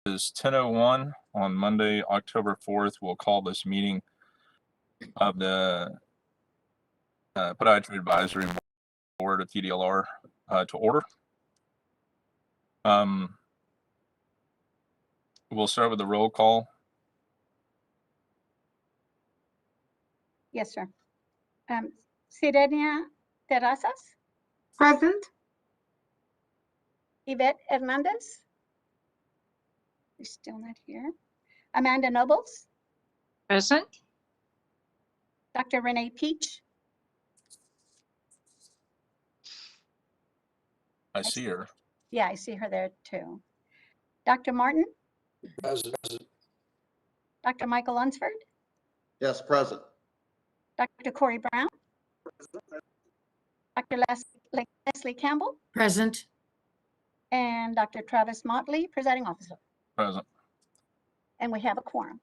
is 10:01 on Monday, October 4th. We'll call this meeting of the Podiatry Advisory Board of Tdlr to order. We'll start with the roll call. Yes, sir. Sirenia Terrazas, Present. Yvette Hernandez. She's still not here. Amanda Nobles, Present. Dr. Renee Peach. I see her. Yeah, I see her there too. Dr. Martin, Present. Dr. Michael Lunsford, Yes, present. Dr. Corey Brown, Dr. Leslie Campbell, Present. and Dr. Travis Motley, presiding officer. Present. And we have a quorum.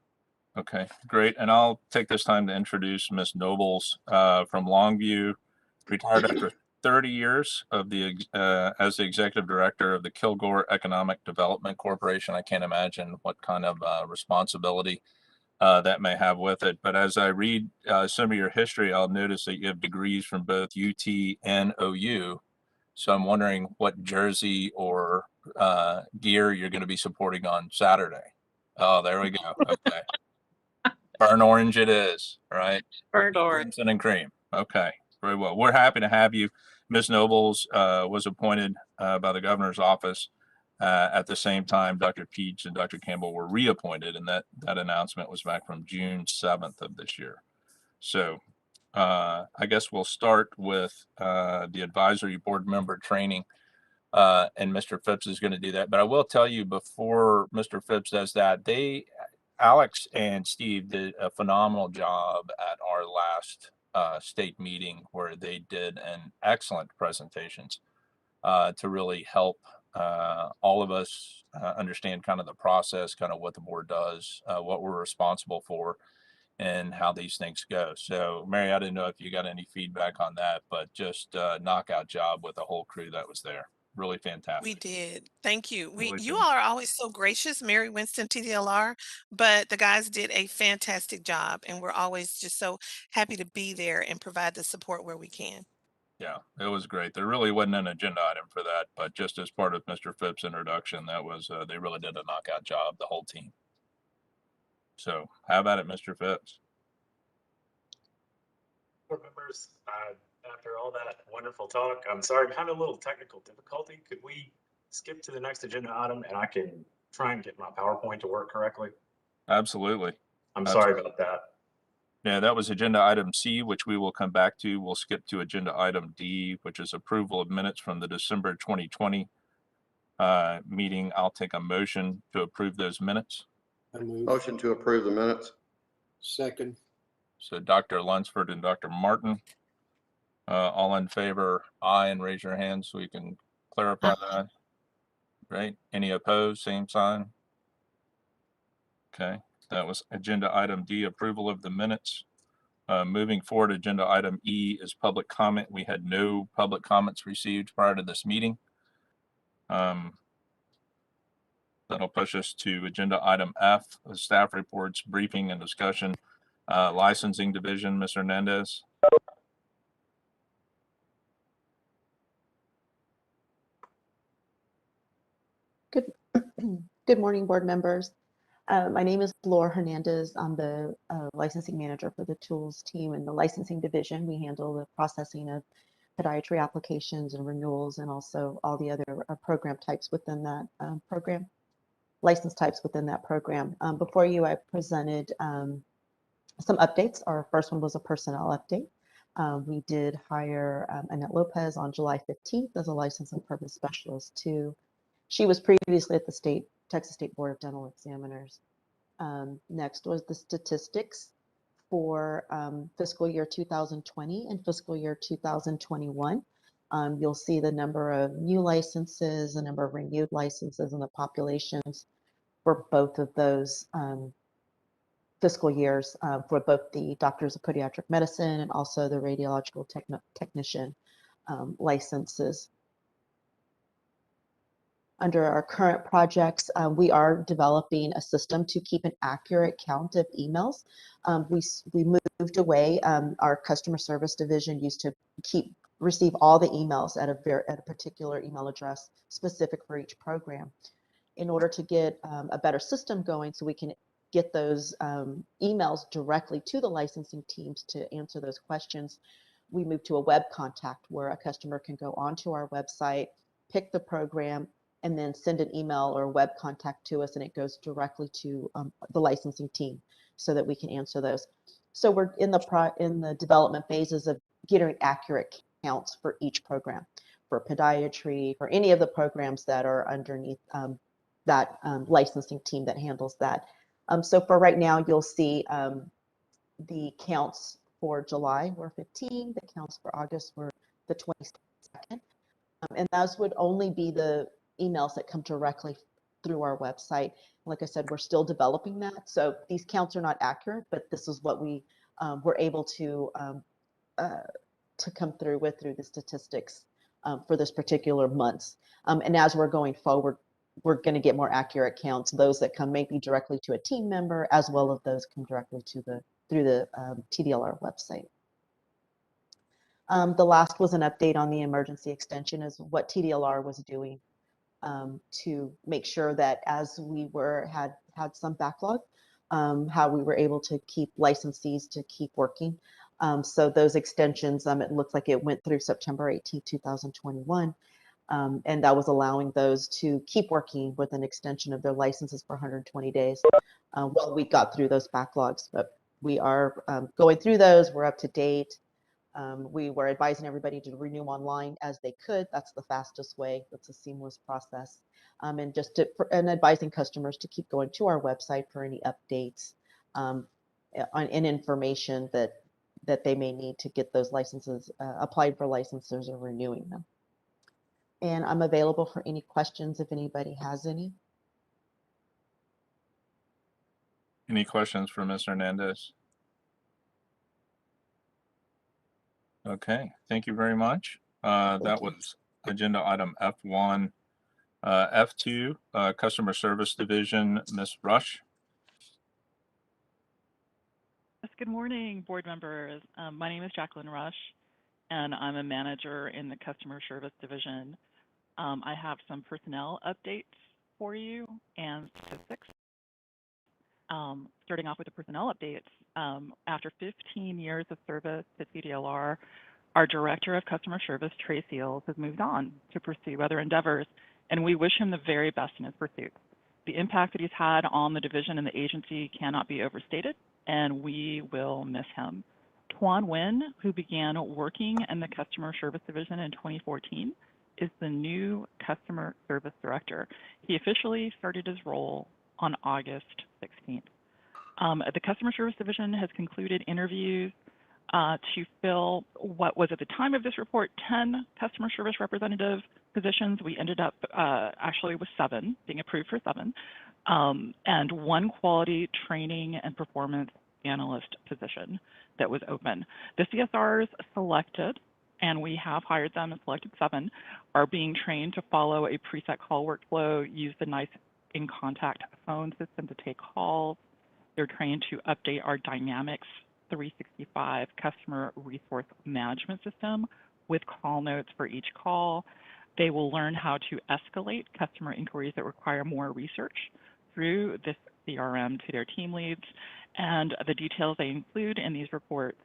Okay, great. And I'll take this time to introduce Ms. Nobles from Longview, retired after 30 years of the as the executive director of the Kilgore Economic Development Corporation. I can't imagine what kind of responsibility that may have with it. But as I read some of your history, I'll notice that you have degrees from both UT and OU. So I'm wondering what jersey or gear you're going to be supporting on Saturday. Oh, there we go. Okay. Burnt orange it is, right? Burnt orange. Crimson and cream. Okay, very well. We're happy to have you. Ms. Nobles was appointed by the governor's office. At the same time, Dr. Peach and Dr. Campbell were reappointed, and that announcement was back from June 7th of this year. So I guess we'll start with the advisory board member training, and Mr. Phipps is going to do that. But I will tell you before Mr. Phipps does that, Alex and Steve did a phenomenal job at our last state meeting where they did an excellent presentations to really help all of us understand kind of the process, kind of what the board does, what we're responsible for, and how these things go. So Mary, I didn't know if you got any feedback on that, but just knockout job with the whole crew that was there. Really fantastic. We did. Thank you. Really You all are always so gracious, Mary Winston, Tdlr, but the guys did a fantastic job, and we're always just so happy to be there and provide the support where we can. Yeah, it was great. There really wasn't an agenda item for that, but just as part of Mr. Phipps' introduction, that was they really did a knockout job, the whole team. So how about it, Mr. Phipps? Board members, after all that wonderful talk, I'm sorry, I'm having a little technical difficulty. Could we skip to the next agenda item and I can try and get my PowerPoint to work correctly? Absolutely. I'm sorry about that. Yeah, that was agenda item C, which we will come back to. We'll skip to agenda item D, which is approval of minutes from the December 2020 meeting. I'll take a motion to approve those minutes. Motion to approve the minutes. Second. So Dr. Lunsford and Dr. Martin, all in favor, aye, and raise your hand so we can clarify that. Right? Any opposed, same sign. Okay, that was agenda item D, approval of the minutes. Moving forward, agenda item E is public comment. We had no public comments received prior to this meeting. That'll push us to agenda item F, the staff reports, briefing and discussion. Licensing division, Ms. Hernandez. Good morning, board members. My name is Laura Hernandez. I'm the licensing manager for the tools team in the licensing division. We handle the processing of podiatry applications and renewals, and also all the other program types within that program, license types within that program. Before you, I presented some updates. Our first one was a personnel update. We did hire Annette Lopez on July 15th as a license and purpose specialist too. She was previously at the Texas State Board of Dental Examiners. Next was the statistics for fiscal year 2020 and fiscal year 2021. You'll see the number of new licenses, the number of renewed licenses, and the populations for both of those fiscal years for both the doctors of podiatric medicine and also the radiological technician licenses. Under our current projects, we are developing a system to keep an accurate count of emails. We moved away. Our customer service division used to receive all the emails at a particular email address specific for each program. In order to get a better system going so we can get those emails directly to the licensing teams to answer those questions, we moved to a web contact where a customer can go onto our website, pick the program, and then send an email or web contact to us, and it goes directly to the licensing team so that we can answer those. So we're in the development phases of getting accurate counts for each program, for podiatry, for any of the programs that are underneath that licensing team that handles that. So for right now, you'll see the counts for July were 15, the counts for August were the 22nd. And those would only be the emails that come directly through our website. Like I said, we're still developing that. So these counts are not accurate, but this is what we were able to come through the statistics for this particular months. And as we're going forward, we're going to get more accurate counts, those that come maybe directly to a team member, as well as those come directly to through the Tdlr website. The last was an update on the emergency extension, is what Tdlr was doing to make sure that as we had some backlog, how we were able to keep licensees to keep working. So those extensions, it looks like it went through September 18, 2021. And that was allowing those to keep working with an extension of their licenses for 120 days. Well, we got through those backlogs, but we are going through those. We're up to date. We were advising everybody to renew online as they could. That's the fastest way. That's a seamless process. And and advising customers to keep going to our website for any updates and information that they may need to get those licenses applied for licenses or renewing them. And I'm available for any questions if anybody has any. Any questions for Ms. Hernandez? Okay, thank you very much. That was agenda item F1. F2, Customer Service Division, Ms. Rush. Yes, good morning, board members. My name is Jacqueline Rush, and I'm a manager in the Customer Service Division. I have some personnel updates for you and statistics. Starting off with the personnel updates, after 15 years of service to Tdlr, our Director of Customer Service, Trey Seals, has moved on to pursue other endeavors, and we wish him the very best in his pursuit. The impact that he's had on the division and the agency cannot be overstated, and we will miss him. Tuan Nguyen, who began working in the Customer Service Division in 2014, is the new Customer Service Director. He officially started his role on August 16th. The Customer Service Division has concluded interviews to fill what was at the time of this report 10 customer service representative positions. We ended up actually with 7, being approved for 7, and 1 quality training and performance analyst position that was open. The CSRs selected, and we have hired them and selected 7, are being trained to follow a preset call workflow, use the NICE in contact phone system to take calls. They're trained to update our Dynamics 365 customer resource management system with call notes for each call. They will learn how to escalate customer inquiries that require more research through this CRM to their team leads, and the details they include in these reports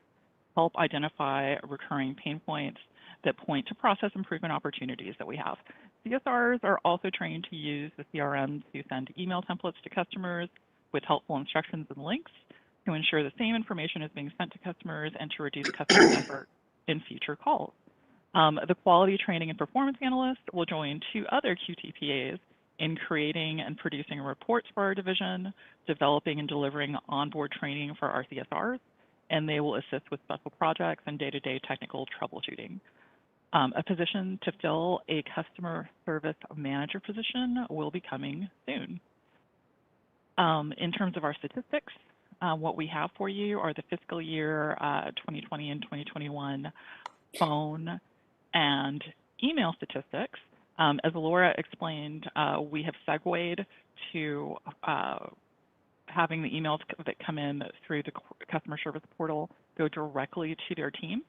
help identify recurring pain points that point to process improvement opportunities that we have. CSRs are also trained to use the CRM to send email templates to customers with helpful instructions and links to ensure the same information is being sent to customers and to reduce customer effort in future calls. The quality training and performance analyst will join 2 other QTPAs in creating and producing reports for our division, developing and delivering onboard training for our CSRs, and they will assist with special projects and day-to-day technical troubleshooting. A position to fill a customer service manager position will be coming soon. In terms of our statistics, what we have for you are the fiscal year 2020 and 2021 phone and email statistics. As Laura explained, we have segued to having the emails that come in through the customer service portal go directly to their team,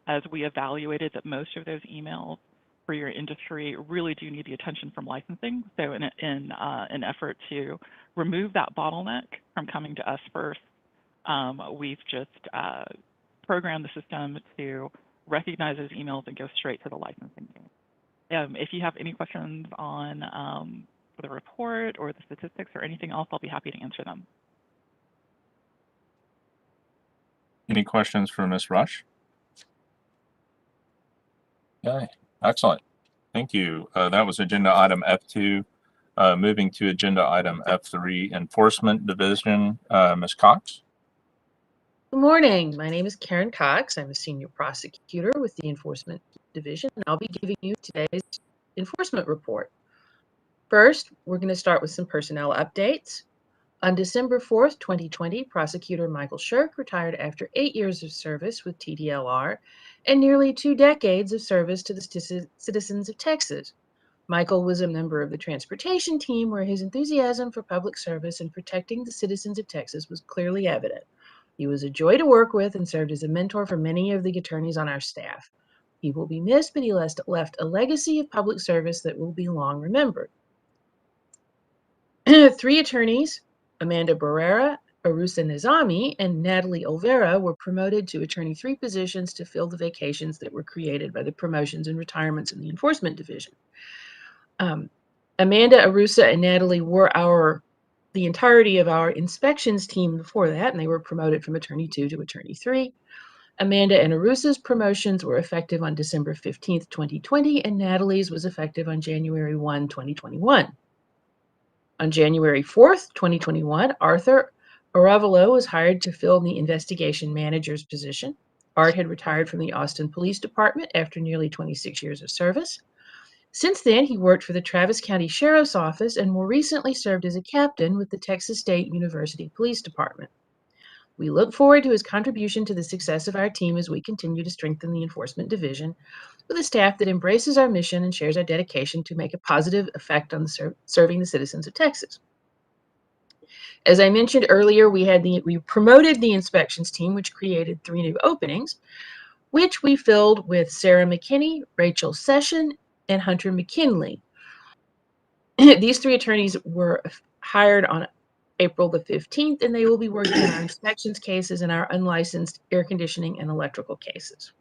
as we evaluated that most of those emails for your industry really do need the attention from licensing. So in an effort to remove that bottleneck from coming to us first, we've just programmed the system to recognize those emails and go straight to the licensing team. If you have any questions on the report or the statistics or anything else, I'll be happy to answer them. Any questions for Ms. Rush? Okay, excellent. Thank you. That was agenda item F2. Moving to agenda item F3, Enforcement Division, Ms. Cox. Good morning. My name is Karen Cox. I'm a senior prosecutor with the Enforcement Division, and I'll be giving you today's enforcement report. First, we're going to start with some personnel updates. On December 4th, 2020, Prosecutor Michael Shirk retired after 8 years of service with Tdlr and nearly 2 decades of service to the citizens of Texas. Michael was a member of the transportation team, where his enthusiasm for public service and protecting the citizens of Texas was clearly evident. He was a joy to work with and served as a mentor for many of the attorneys on our staff. He will be missed, but he left a legacy of public service that will be long remembered. 3 attorneys, Amanda Barrera, Arusa Nizami, and Natalie Olvera, were promoted to Attorney 3 positions to fill the vacations that were created by the promotions and retirements in the Enforcement Division. Amanda, Arusa, and Natalie were the entirety of our inspections team before that, and they were promoted from Attorney 2 to Attorney 3. Amanda and Arusa's promotions were effective on December 15th, 2020, and Natalie's was effective on January 1, 2021. On January 4th, 2021, Arthur Aravalo was hired to fill the investigation manager's position. Art had retired from the Austin Police Department after nearly 26 years of service. Since then, he worked for the Travis County Sheriff's Office and more recently served as a captain with the Texas State University Police Department. We look forward to his contribution to the success of our team as we continue to strengthen the Enforcement Division with a staff that embraces our mission and shares our dedication to make a positive effect on serving the citizens of Texas. As I mentioned earlier, we promoted the inspections team, which created 3 new openings, which we filled with Sarah McKinney, Rachel Session, and Hunter McKinley. These 3 attorneys were hired on April the 15th, and they will be working on our inspections cases and our unlicensed air conditioning and electrical cases.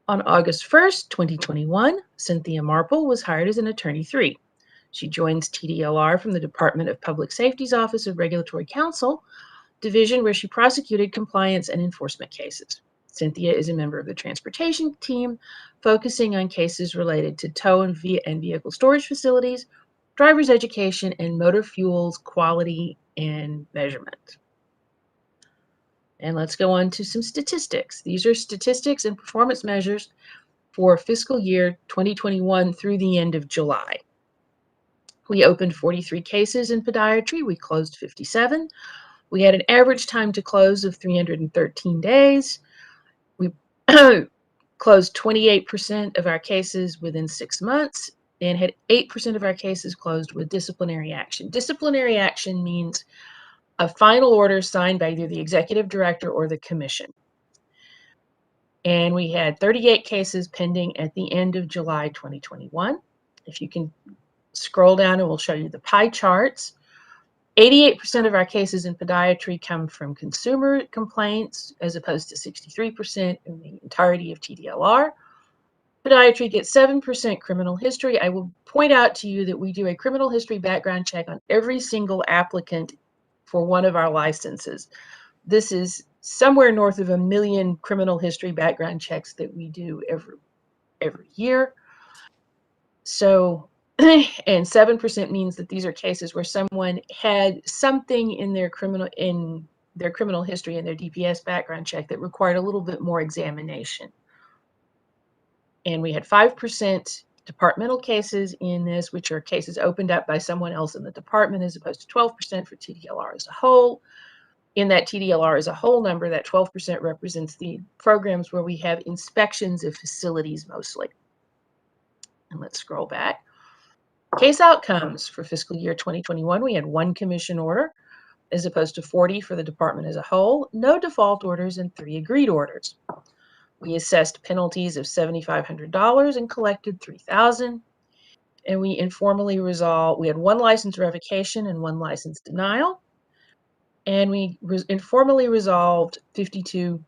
On August 1st, 2021, Cynthia Marple was hired as an Attorney 3. She joins Tdlr from the Department of Public Safety's Office of Regulatory Counsel division, where she prosecuted compliance and enforcement cases. Cynthia is a member of the transportation team, focusing on cases related to tow and vehicle storage facilities, driver's education, and motor fuels quality and measurement. And let's go on to some statistics. These are statistics and performance measures for fiscal year 2021 through the end of July. We opened 43 cases in podiatry. We closed 57. We had an average time to close of 313 days. We closed 28% of our cases within 6 months and had 8% of our cases closed with disciplinary action. Disciplinary action means a final order signed by either the executive director or the commission. And we had 38 cases pending at the end of July 2021. If you can scroll down and we'll show you the pie charts. 88% of our cases in podiatry come from consumer complaints, as opposed to 63% in the entirety of Tdlr. Podiatry gets 7% criminal history. I will point out to you that we do a criminal history background check on every single applicant for one of our licenses. This is somewhere north of 1 million criminal history background checks that we do every year. So, and 7% means that these are cases where someone had something in their criminal history and their DPS background check that required a little bit more examination. And we had 5% departmental cases in this, which are cases opened up by someone else in the department, as opposed to 12% for Tdlr as a whole. In that Tdlr as a whole number, that 12% represents the programs where we have inspections of facilities mostly. And let's scroll back. Case outcomes for fiscal year 2021, we had 1 commission order as opposed to 40 for the department as a whole, no default orders, and 3 agreed orders. We assessed penalties of $7,500 and collected $3,000. And we informally resolved, we had 1 license revocation and 1 license denial. And we informally resolved 52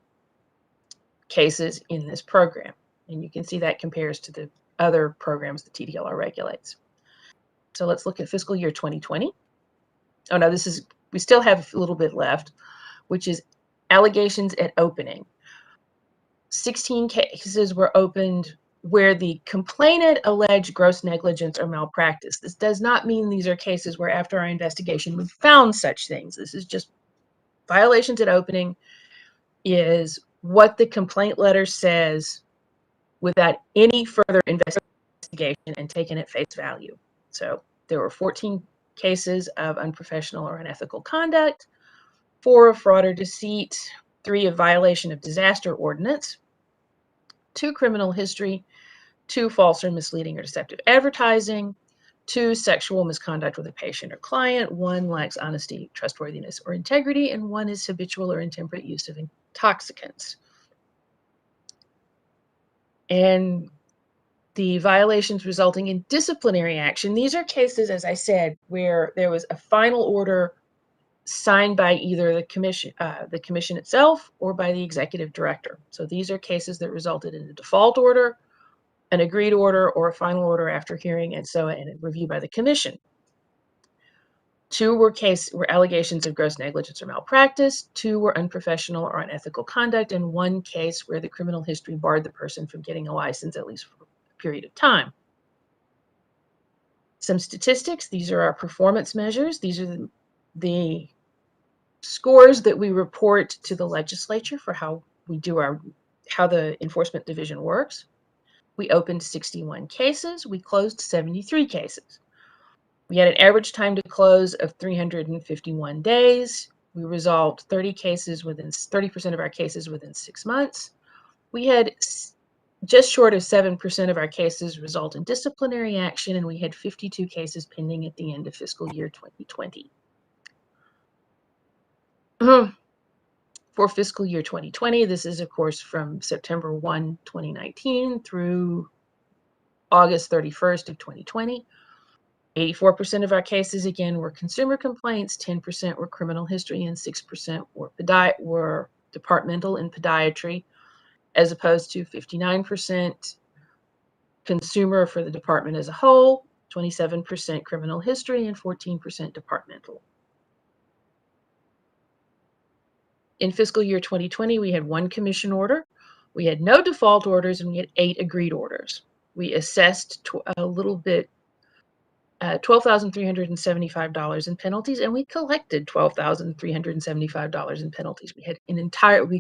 cases in this program. And you can see that compares to the other programs the Tdlr regulates. So let's look at fiscal year 2020. Oh no, we still have a little bit left, which is allegations at opening. 16 cases were opened where the complainant alleged gross negligence or malpractice. This does not mean these are cases where after our investigation we found such things. This is just violations at opening is what the complaint letter says without any further investigation and taken at face value. So there were 14 cases of unprofessional or unethical conduct, 4 of fraud or deceit, 3 of violation of disaster ordinance, 2 criminal history, 2 false or misleading or deceptive advertising, 2 sexual misconduct with a patient or client, 1 lacks honesty, trustworthiness, or integrity, and 1 is habitual or intemperate use of intoxicants. And the violations resulting in disciplinary action, these are cases, as I said, where there was a final order signed by either the commission itself or by the executive director. So these are cases that resulted in a default order, an agreed order, or a final order after hearing and a review by the commission. 2 were allegations of gross negligence or malpractice, 2 were unprofessional or unethical conduct, and 1 case where the criminal history barred the person from getting a license at least for a period of time. Some statistics, these are our performance measures. These are the scores that we report to the legislature for how the enforcement division works. We opened 61 cases. We closed 73 cases. We had an average time to close of 351 days. We resolved 30% of our cases within 6 months. We had just short of 7% of our cases result in disciplinary action, and we had 52 cases pending at the end of fiscal year 2020. For fiscal year 2020, this is, of course, from September 1, 2019 through August 31st of 2020. 84% of our cases, again, were consumer complaints, 10% were criminal history, and 6% were departmental and podiatry, as opposed to 59% consumer for the department as a whole, 27% criminal history, and 14% departmental. In fiscal year 2020, we had 1 commission order, we had no default orders, and we had 8 agreed orders. We assessed a little bit $12,375 in penalties, and we collected $12,375 in penalties. We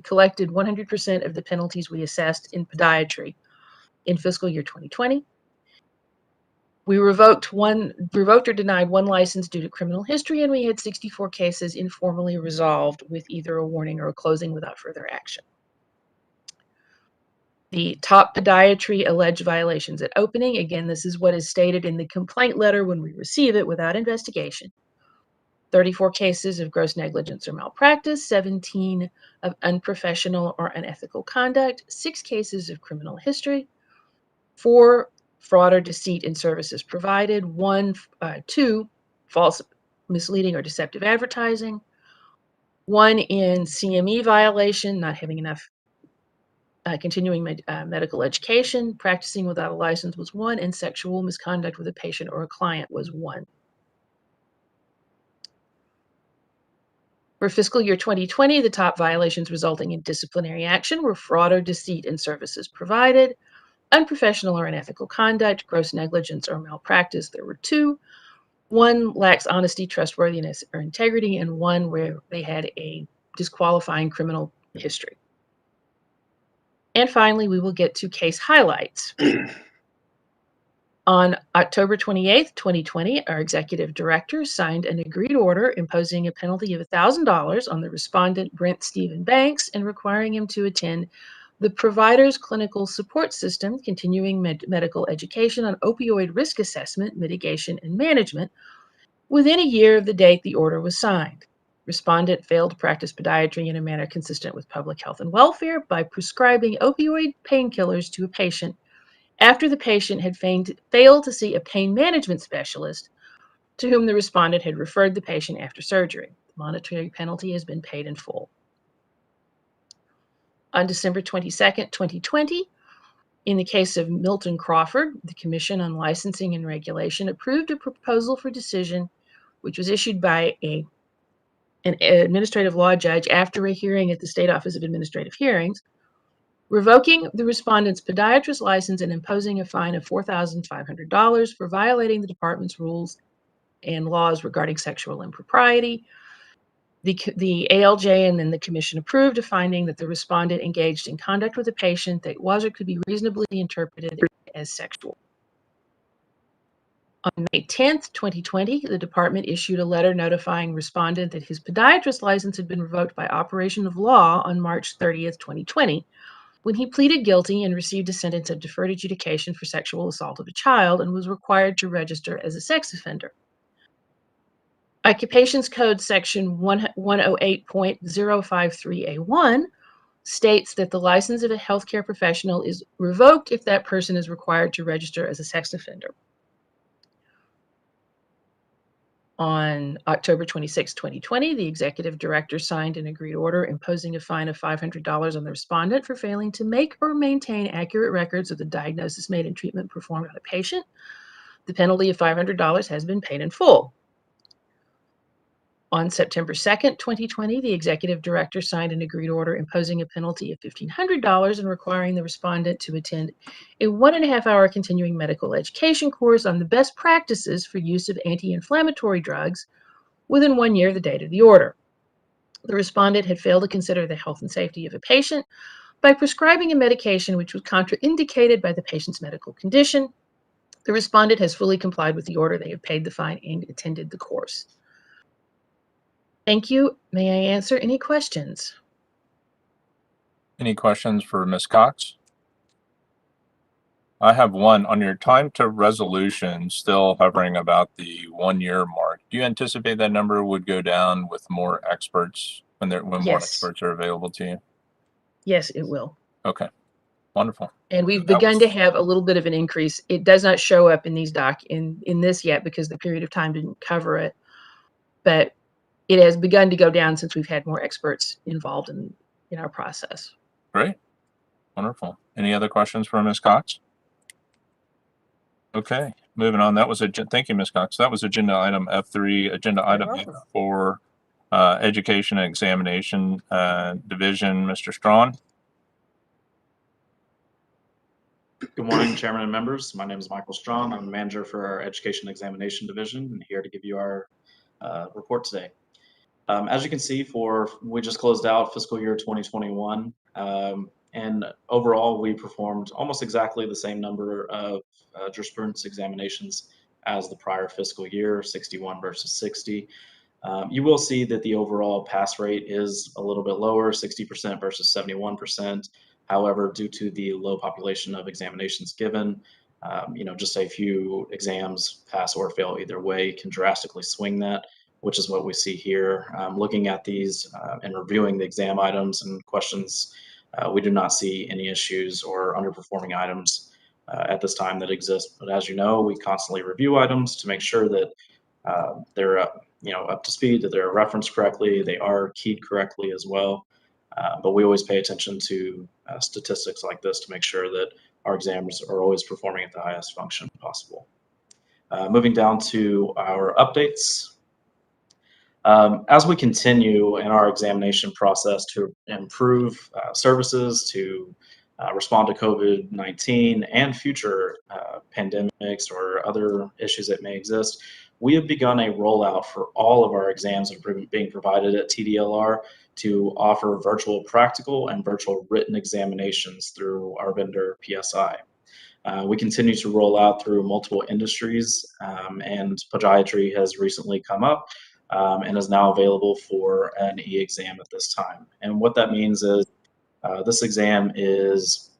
collected 100% of the penalties we assessed in podiatry in fiscal year 2020. We revoked or denied 1 license due to criminal history, and we had 64 cases informally resolved with either a warning or a closing without further action. The top podiatry alleged violations at opening, again, this is what is stated in the complaint letter when we receive it without investigation. 34 cases of gross negligence or malpractice, 17 of unprofessional or unethical conduct, 6 cases of criminal history, 4 fraud or deceit in services provided, 2 false, misleading, or deceptive advertising, 1 in CME violation, not having enough continuing medical education, practicing without a license was 1, and sexual misconduct with a patient or a client was 1. For fiscal year 2020, the top violations resulting in disciplinary action were fraud or deceit in services provided, unprofessional or unethical conduct, gross negligence or malpractice, there were 2. 1 lacks honesty, trustworthiness, or integrity, and 1 where they had a disqualifying criminal history. And finally, we will get to case highlights. On October 28th, 2020, our executive director signed an agreed order imposing a penalty of $1,000 on the respondent, Brent Stephen Banks, and requiring him to attend the provider's clinical support system, continuing medical education on opioid risk assessment, mitigation, and management within a year of the date the order was signed. Respondent failed to practice podiatry in a manner consistent with public health and welfare by prescribing opioid painkillers to a patient after the patient had failed to see a pain management specialist to whom the respondent had referred the patient after surgery. The monetary penalty has been paid in full. On December 22nd, 2020, in the case of Milton Crawford, the Commission on Licensing and Regulation approved a proposal for decision which was issued by an administrative law judge after a hearing at the State Office of Administrative Hearings, revoking the respondent's podiatrist license and imposing a fine of $4,500 for violating the department's rules and laws regarding sexual impropriety. The ALJ and then the commission approved a finding that the respondent engaged in conduct with a patient that was or could be reasonably interpreted as sexual. On May 10th, 2020, the department issued a letter notifying respondent that his podiatrist license had been revoked by operation of law on March 30th, 2020, when he pleaded guilty and received a sentence of deferred adjudication for sexual assault of a child and was required to register as a sex offender. Occupations Code Section 108.053A1 states that the license of a healthcare professional is revoked if that person is required to register as a sex offender. On October 26, 2020, the executive director signed an agreed order imposing a fine of $500 on the respondent for failing to make or maintain accurate records of the diagnosis made and treatment performed on a patient. The penalty of $500 has been paid in full. On September 2nd, 2020, the executive director signed an agreed order imposing a penalty of $1,500 and requiring the respondent to attend a 1.5-hour continuing medical education course on the best practices for use of anti-inflammatory drugs within 1 year of the date of the order. The respondent had failed to consider the health and safety of a patient by prescribing a medication which was contraindicated by the patient's medical condition. The respondent has fully complied with the order. They have paid the fine and attended the course. Thank you. May I answer any questions? Any questions for Ms. Cox? I have one. On your time to resolution, still hovering about the 1 year mark, do you anticipate that number would go down with more experts when more Yes. experts are available to you? Yes, it will. Okay, wonderful. And we've That begun was- to have a little bit of an increase. It does not show up in these in this yet because the period of time didn't cover it, but it has begun to go down since we've had more experts involved in our process. Great, wonderful. Any other questions for Ms. Cox? Okay, moving on. That was thank you, Ms. Cox. That was agenda item F3. Agenda item welcome. F4, Education and Examination Division. Mr. Strawn. Good morning, Chairman and members. My name is Michael Strong. I'm the manager for our Education Examination Division and here to give you our report today. As you can see, we just closed out fiscal year 2021, and overall we performed almost exactly the same number of jurisprudence examinations as the prior fiscal year, 61 versus 60. You will see that the overall pass rate is a little bit lower, 60% versus 71%. However, due to the low population of examinations given, just a few exams pass or fail either way can drastically swing that, which is what we see here. Looking at these and reviewing the exam items and questions, we do not see any issues or underperforming items at this time that exist. But as you know, we constantly review items to make sure that they're up to speed, that they're referenced correctly, they are keyed correctly as well. But we always pay attention to statistics like this to make sure that our exams are always performing at the highest function possible. Moving down to our updates. As we continue in our examination process to improve services, to respond to COVID-19 and future pandemics or other issues that may exist, we have begun a rollout for all of our exams that are being provided at Tdlr to offer virtual practical and virtual written examinations through our vendor PSI. We continue to roll out through multiple industries, and podiatry has recently come up and is now available for an e-exam at this time. And what that means is This exam is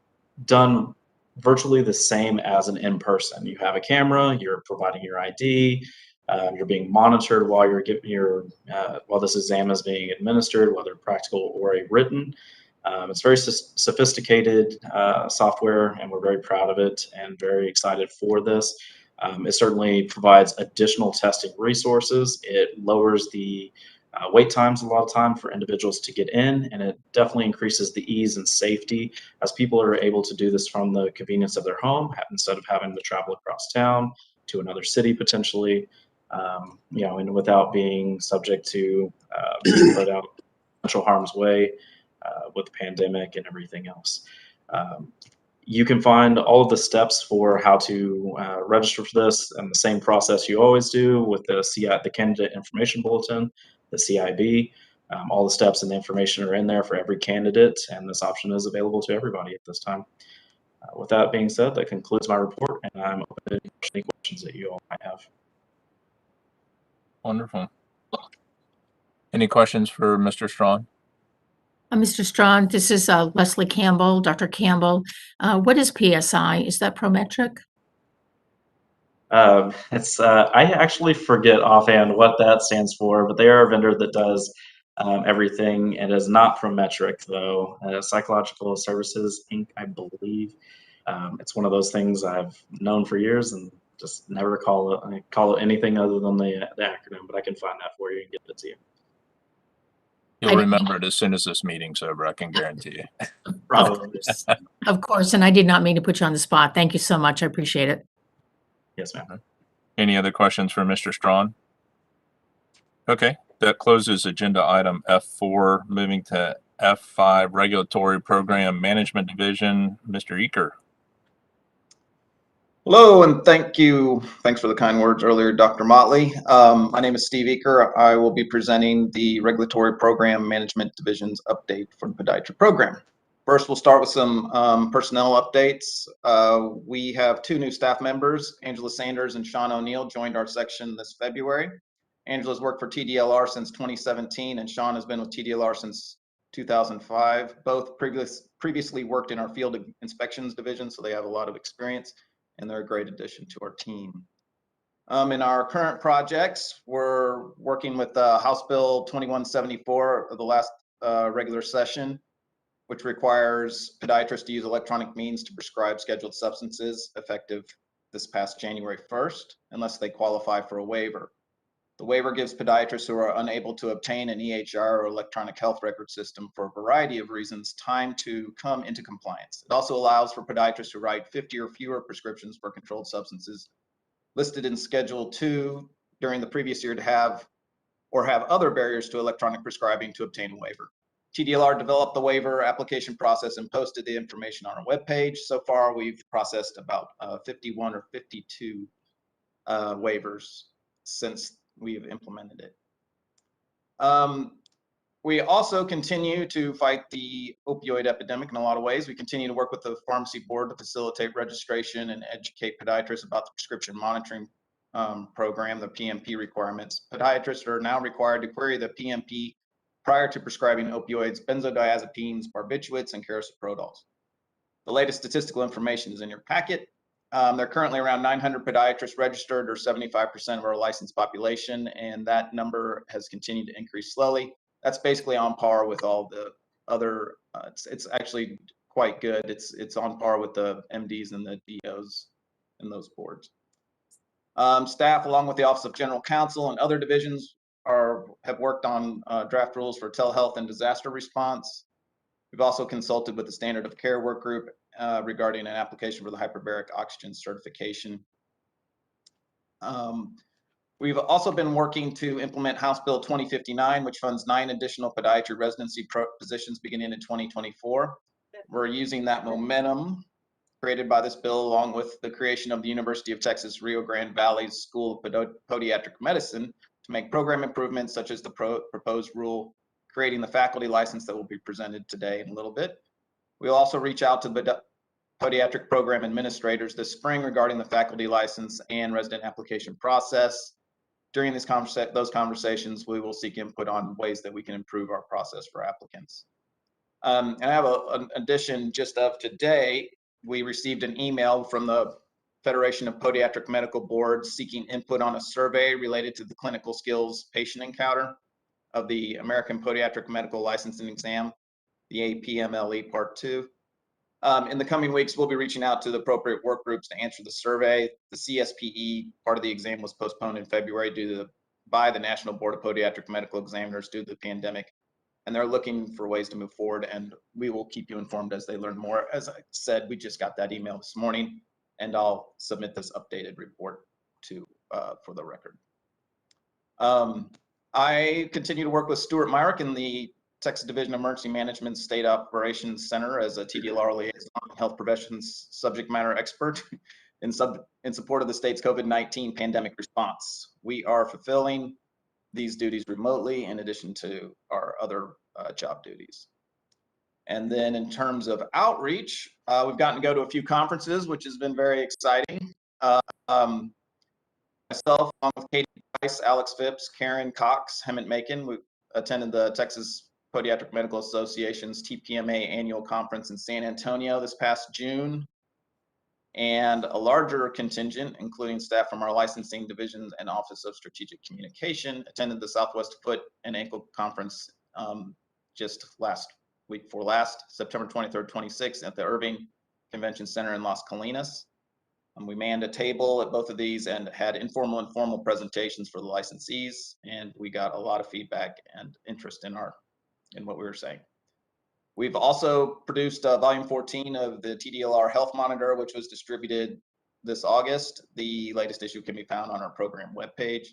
done virtually the same as an in-person. You have a camera, you're providing your ID, you're being monitored while you're giving while this exam is being administered, whether practical or a written. It's very sophisticated software, and we're very proud of it and very excited for this. It certainly provides additional testing resources. It lowers the wait times a lot of time for individuals to get in, and it definitely increases the ease and safety as people are able to do this from the convenience of their home instead of having to travel across town to another city potentially, and without being subject to being put out potential harm's way with the pandemic and everything else. You can find all of the steps for how to register for this and the same process you always do with the Candidate Information Bulletin, the CIB. All the steps and the information are in there for every candidate, and this option is available to everybody at this time. With that being said, that concludes my report, and I'm open to any questions that you all might have. Wonderful. Any questions for Mr. Strong? Mr. Strong, this is Leslie Campbell, Dr. Campbell. What is PSI? Is that Prometric? I actually forget offhand what that stands for, but they are a vendor that does everything. It is not Prometric though. Psychological Services Inc., I believe. It's one of those things I've known for years and just never call it anything other than the acronym. But I can find that for you and get it to you. You'll remember it as soon as this meeting's over, I can guarantee you. Probably. Of course, and I did not mean to put you on the spot. Thank you so much. I appreciate it. Yes, ma'am. Any other questions for Mr. Strong? Okay, that closes agenda item F4. Moving to F5, Regulatory Program Management Division, Mr. Eaker. Hello, and thank you. Thanks for the kind words earlier, Dr. Motley. My name is Steve Eaker. I will be presenting the Regulatory Program Management Division's update for the Podiatry program. First, we'll start with some personnel updates. We have 2 new staff members, Angela Sanders and Sean O'Neill, joined our section this February. Angela's worked for Tdlr since 2017, and Sean has been with Tdlr since 2005. Both previously worked in our field inspections division, so they have a lot of experience, and they're a great addition to our team. In our current projects, we're working with House Bill 2174 of the last regular session, which requires podiatrists to use electronic means to prescribe scheduled substances effective this past January 1st, unless they qualify for a waiver. The waiver gives podiatrists who are unable to obtain an EHR or electronic health record system for a variety of reasons time to come into compliance. It also allows for podiatrists who write 50 or fewer prescriptions for controlled substances listed in Schedule 2 during the previous year to have other barriers to electronic prescribing to obtain a waiver. Tdlr developed the waiver application process and posted the information on our webpage. So far, we've processed about 51 or 52 waivers since we've implemented it. We also continue to fight the opioid epidemic in a lot of ways. We continue to work with the pharmacy board to facilitate registration and educate podiatrists about the prescription monitoring program, the PMP requirements. Podiatrists are now required to query the PMP prior to prescribing opioids, benzodiazepines, barbiturates, and carosoprodols. The latest statistical information is in your packet. There are currently around 900 podiatrists registered, or 75% of our licensed population, and that number has continued to increase slowly. That's basically on par with all the other, it's actually quite good. It's on par with the MDs and the DOs in those boards. Staff, along with the Office of General Counsel and other divisions, have worked on draft rules for telehealth and disaster response. We've also consulted with the Standard of Care Work Group regarding an application for the hyperbaric oxygen certification. We've also been working to implement House Bill 2059, which funds 9 additional podiatry residency positions beginning in 2024. We're using that momentum created by this bill, along with the creation of the University of Texas Rio Grande Valley's School of Podiatric Medicine, to make program improvements such as the proposed rule, creating the faculty license that will be presented today in a little bit. We'll also reach out to the podiatric program administrators this spring regarding the faculty license and resident application process. During those conversations, we will seek input on ways that we can improve our process for applicants. And I have an addition just of today. We received an email from the Federation of Podiatric Medical Boards seeking input on a survey related to the clinical skills patient encounter of the American Podiatric Medical Licensing Exam, the APMLE Part 2. In the coming weeks, we'll be reaching out to the appropriate work groups to answer the survey. The CSPE part of the exam was postponed in February by the National Board of Podiatric Medical Examiners due to the pandemic, and they're looking for ways to move forward, and we will keep you informed as they learn more. As I said, we just got that email this morning, and I'll submit this updated report for the record. I continue to work with Stuart Myrick in the Texas Division of Emergency Management State Operations Center as a Tdlr liaison, health professions subject matter expert in support of the state's COVID-19 pandemic response. We are fulfilling these duties remotely in addition to our other job duties. And then in terms of outreach, we've gotten to go to a few conferences, which has been very exciting. Myself, along with Katie Price, Alex Phipps, Karen Cox, Hemmett Macon, we attended the Texas Podiatric Medical Association's TPMA annual conference in San Antonio this past June. And a larger contingent, including staff from our licensing divisions and Office of Strategic Communication, attended the Southwest Foot and Ankle Conference just week before last, September 23rd, 26th at the Irving Convention Center in Las Colinas. We manned a table at both of these and had informal and formal presentations for the licensees, and we got a lot of feedback and interest in what we were saying. We've also produced volume 14 of the Tdlr Health Monitor, which was distributed this August. The latest issue can be found on our program webpage.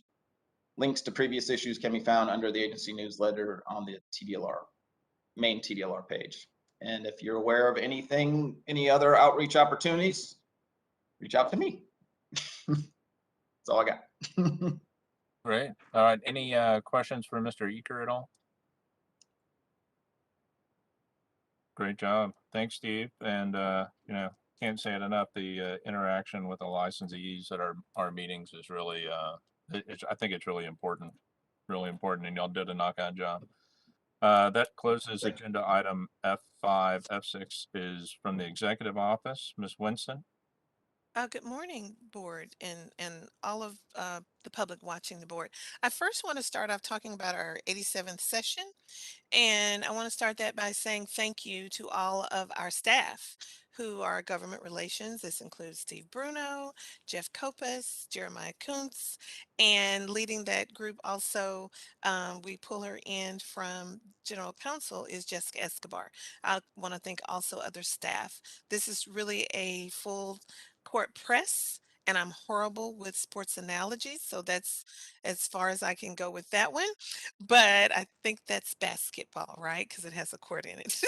Links to previous issues can be found under the agency newsletter on the main Tdlr page. And if you're aware of any other outreach opportunities, reach out to me. That's all I got. Great. All right. Any questions for Mr. Eaker at all? Great job. Thanks, Steve. And can't say it enough. The interaction with the licensees at our meetings is really, I think it's really important, and y'all did a knockout job. That closes agenda item F5. F6 is from the executive office. Ms. Winston. Good morning, board, and all of the public watching the board. I first want to start off talking about our 87th session. And I want to start that by saying thank you to all of our staff who are government relations. This includes Steve Bruno, Jeff Kopus, Jeremiah Kuntz, and leading that group also, we pull her in from General Counsel is Jessica Escobar. I want to thank also other staff. This is really a full court press. And I'm horrible with sports analogies, so that's as far as I can go with that one. But I think that's basketball, right? Because it has a court in it.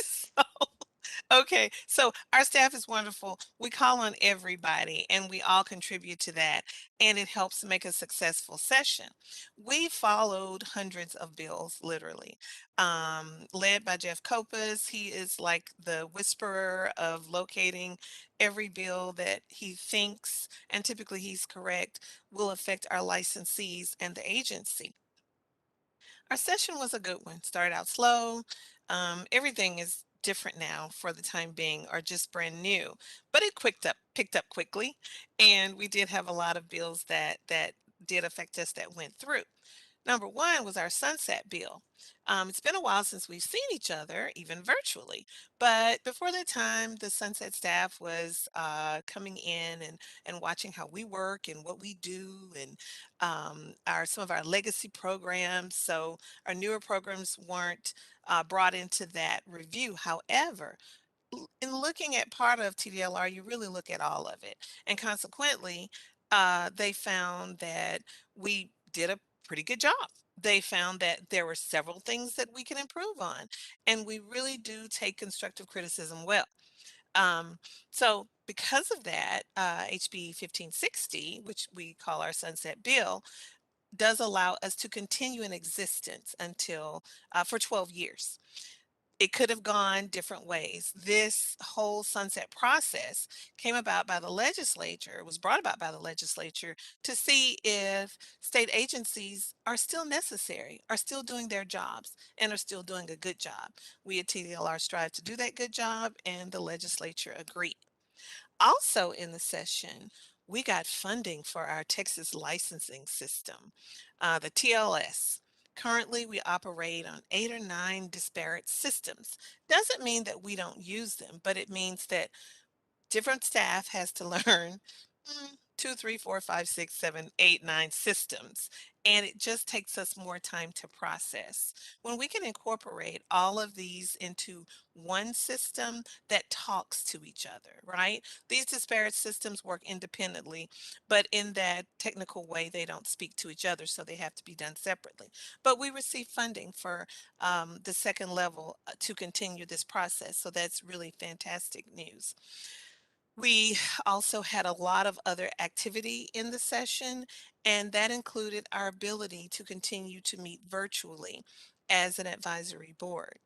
Okay, so our staff is wonderful. We call on everybody and we all contribute to that, and it helps make a successful session. We followed hundreds of bills, literally, led by Jeff Kopus. He is like the whisperer of locating every bill that he thinks, and typically he's correct, will affect our licensees and the agency. Our session was a good one. Started out slow. Everything is different now for the time being, or just brand new, but it picked up quickly, and we did have a lot of bills that did affect us that went through. Number one was our sunset bill. It's been a while since we've seen each other, even virtually, but before that time, the sunset staff was coming in and watching how we work and what we do, and some of our legacy programs. So our newer programs weren't brought into that review. However, in looking at part of Tdlr, you really look at all of it. And consequently, they found that we did a pretty good job. They found that there were several things that we can improve on. And we really do take constructive criticism well. So because of that, HB 1560, which we call our sunset bill, does allow us to continue in existence until for 12 years. It could have gone different ways. This whole sunset process came about by the legislature, was brought about by the legislature to see if state agencies are still necessary, are still doing their jobs, and are still doing a good job. We at TDLR strive to do that good job, and the legislature agreed. Also in the session, we got funding for our Texas licensing system, the TLS. Currently, we operate on 8 or 9 disparate systems. Doesn't mean that we don't use them, but it means that different staff has to learn 2, 3, 4, 5, 6, 7, 8, 9 systems. And it just takes us more time to process. When we can incorporate all of these into one system that talks to each other, right? These disparate systems work independently, but in that technical way, they don't speak to each other, so they have to be done separately. But we receive funding for the second level to continue this process, so that's really fantastic news. We also had a lot of other activity in the session, and that included our ability to continue to meet virtually as an advisory board.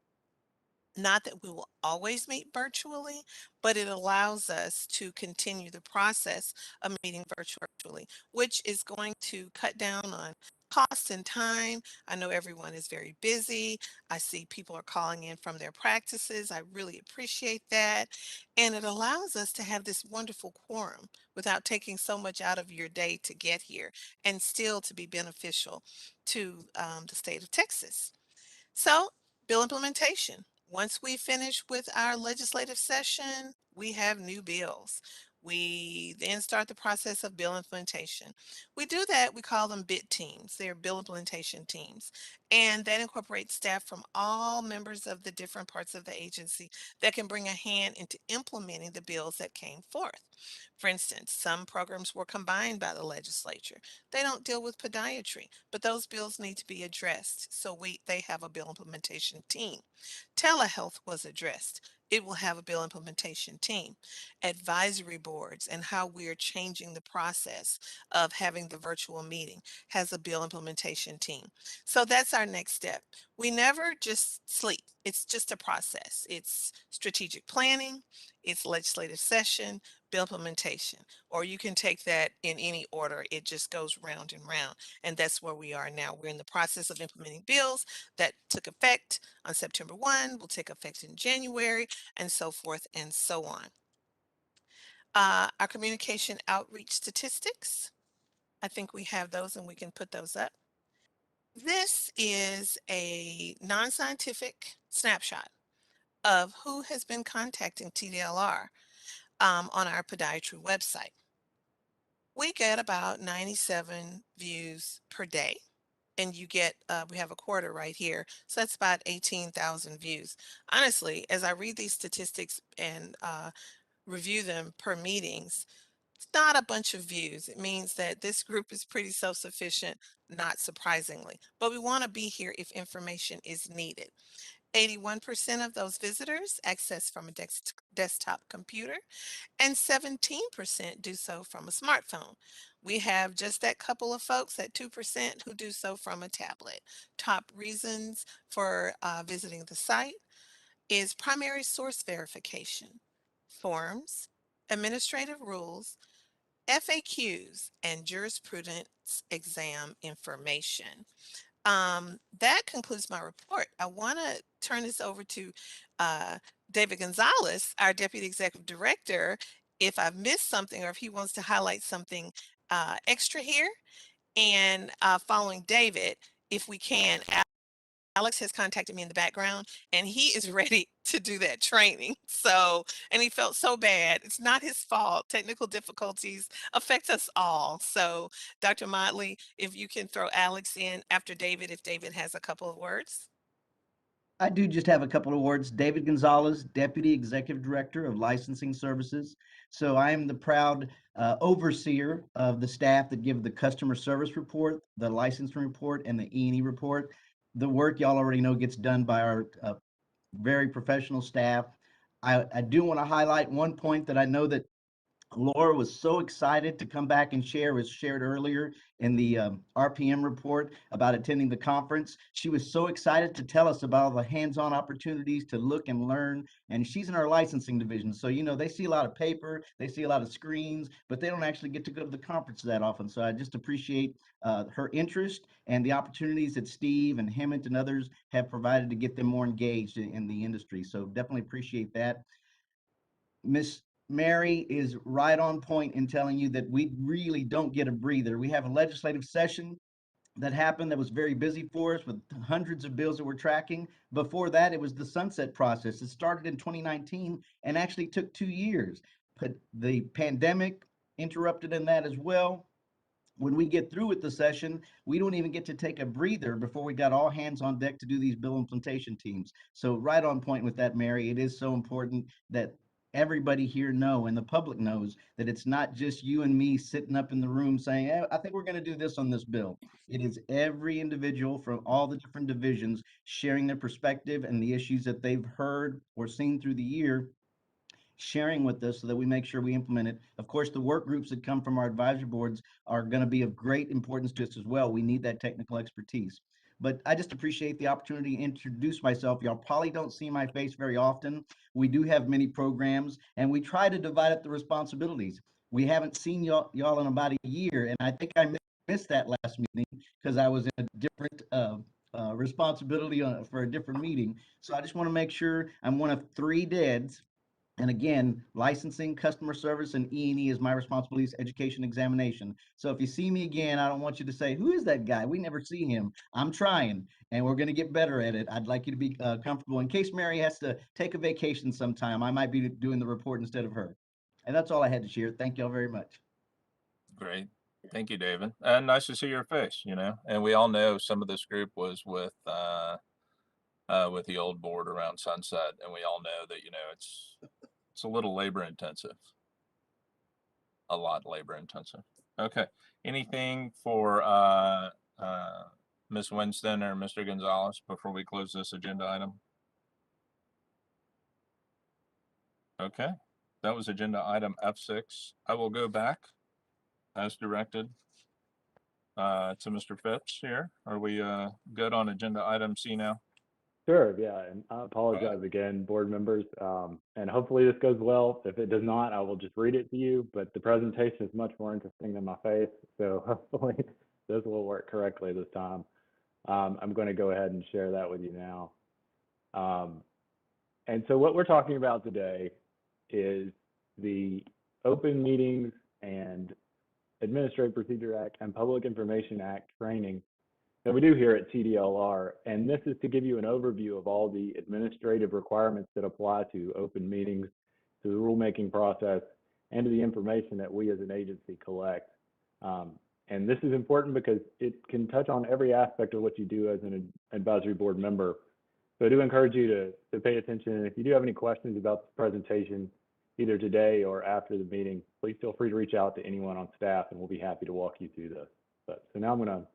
Not that we will always meet virtually, but it allows us to continue the process of meeting virtually, which is going to cut down on cost and time. I know everyone is very busy. I see people are calling in from their practices. I really appreciate that. And it allows us to have this wonderful quorum without taking so much out of your day to get here and still to be beneficial to the state of Texas. So, bill implementation. Once we finish with our legislative session, we have new bills. We then start the process of bill implementation. We do that, we call them BIT teams. They're bill implementation teams. And that incorporates staff from all members of the different parts of the agency that can bring a hand into implementing the bills that came forth. For instance, some programs were combined by the legislature. They don't deal with podiatry, but those bills need to be addressed. So they have a bill implementation team. Telehealth was addressed. It will have a bill implementation team. Advisory boards and how we are changing the process of having the virtual meeting has a bill implementation team. So that's our next step. We never just sleep. It's just a process. It's strategic planning, it's legislative session, bill implementation, or you can take that in any order. It just goes round and round. And that's where we are now. We're in the process of implementing bills that took effect on September 1, will take effect in January, and so forth and so on. Our communication outreach statistics, I think we have those and we can put those up. This is a non-scientific snapshot of who has been contacting TDLR on our podiatry website. We get about 97 views per day, and you get, we have a quarter right here, so that's about 18,000 views. Honestly, as I read these statistics and review them per meetings, it's not a bunch of views. It means that this group is pretty self-sufficient, not surprisingly, but we want to be here if information is needed. 81% of those visitors access from a desktop computer, and 17% do so from a smartphone. We have just that couple of folks, that 2%, who do so from a tablet. Top reasons for visiting the site is primary source verification, forms, administrative rules, FAQs, and jurisprudence exam information. That concludes my report. I want to turn this over to David Gonzalez, our Deputy Executive Director, if I've missed something or if he wants to highlight something extra here. And following David, if we can, Alex has contacted me in the background and he is ready to do that training. So, and he felt so bad. It's not his fault. Technical difficulties affect us all. So, Dr. Motley, if you can throw Alex in after David, if David has a couple of words. I do just have a couple of words. David Gonzalez, Deputy Executive Director of Licensing Services. So I am the proud overseer of the staff that give the customer service report, the licensing report, and the E&E report. The work y'all already know gets done by our very professional staff. I do want to highlight one point that I know that Laura was so excited to come back and share, as shared earlier in the RPM report about attending the conference. She was so excited to tell us about all the hands-on opportunities to look and learn. And she's in our licensing division. So, you know, they see a lot of paper, they see a lot of screens, but they don't actually get to go to the conference that often. So I just appreciate her interest and the opportunities that Steve and Hemmett and others have provided to get them more engaged in the industry. So definitely appreciate that. Miss Mary is right on point in telling you that we really don't get a breather. We have a legislative session that happened that was very busy for us with hundreds of bills that we're tracking. Before that, it was the sunset process. It started in 2019 and actually took 2 years. But the pandemic interrupted in that as well. When we get through with the session, we don't even get to take a breather before we got all hands on deck to do these bill implementation teams. So right on point with that, Mary. It is so important that everybody here know and the public knows that it's not just you and me sitting up in the room saying, hey, I think we're going to do this on this bill. It is every individual from all the different divisions sharing their perspective and the issues that they've heard or seen through the year, sharing with us so that we make sure we implement it. Of course, the work groups that come from our advisory boards are going to be of great importance to us as well. We need that technical expertise. But I just appreciate the opportunity to introduce myself. Y'all probably don't see my face very often. We do have many programs, and we try to divide up the responsibilities. We haven't seen y'all in about a year, and I think I missed that last meeting because I was in a different responsibility for a different meeting. So I just want to make sure I'm one of 3 deads. And again, licensing, customer service, and E&E is my responsibilities, education, examination. So if you see me again, I don't want you to say, who is that guy? We never see him. I'm trying, and we're going to get better at it. I'd like you to be comfortable. In case Mary has to take a vacation sometime, I might be doing the report instead of her. And that's all I had to share. Thank y'all very much. Great. Thank you, David. And nice to see your face, you know, and we all know some of this group was with the old board around Sunset. And we all know that, you know, it's a little labor intensive, a lot labor intensive. Okay. Anything for Ms. Winston or Mr. Gonzalez before we close this agenda item? Okay. That was agenda item F6. I will go back as directed to Mr. Phipps here. Are we good on agenda item C now? Sure, yeah, and I apologize again, board members, and hopefully this goes well. If it does not, I will just read it to you, but the presentation is much more interesting than my face, so hopefully this will work correctly this time. I'm going to go ahead and share that with you now. And so what we're talking about today is the Open Meetings and Administrative Procedure Act and Public Information Act training that we do here at Tdlr, and this is to give you an overview of all the administrative requirements that apply to open meetings, to the rulemaking process, and to the information that we as an agency collect. And this is important because it can touch on every aspect of what you do as an advisory board member. So I do encourage you to pay attention, and if you do have any questions about the presentation, either today or after the meeting, please feel free to reach out to anyone on staff, and we'll be happy to walk you through this. So now I'm going to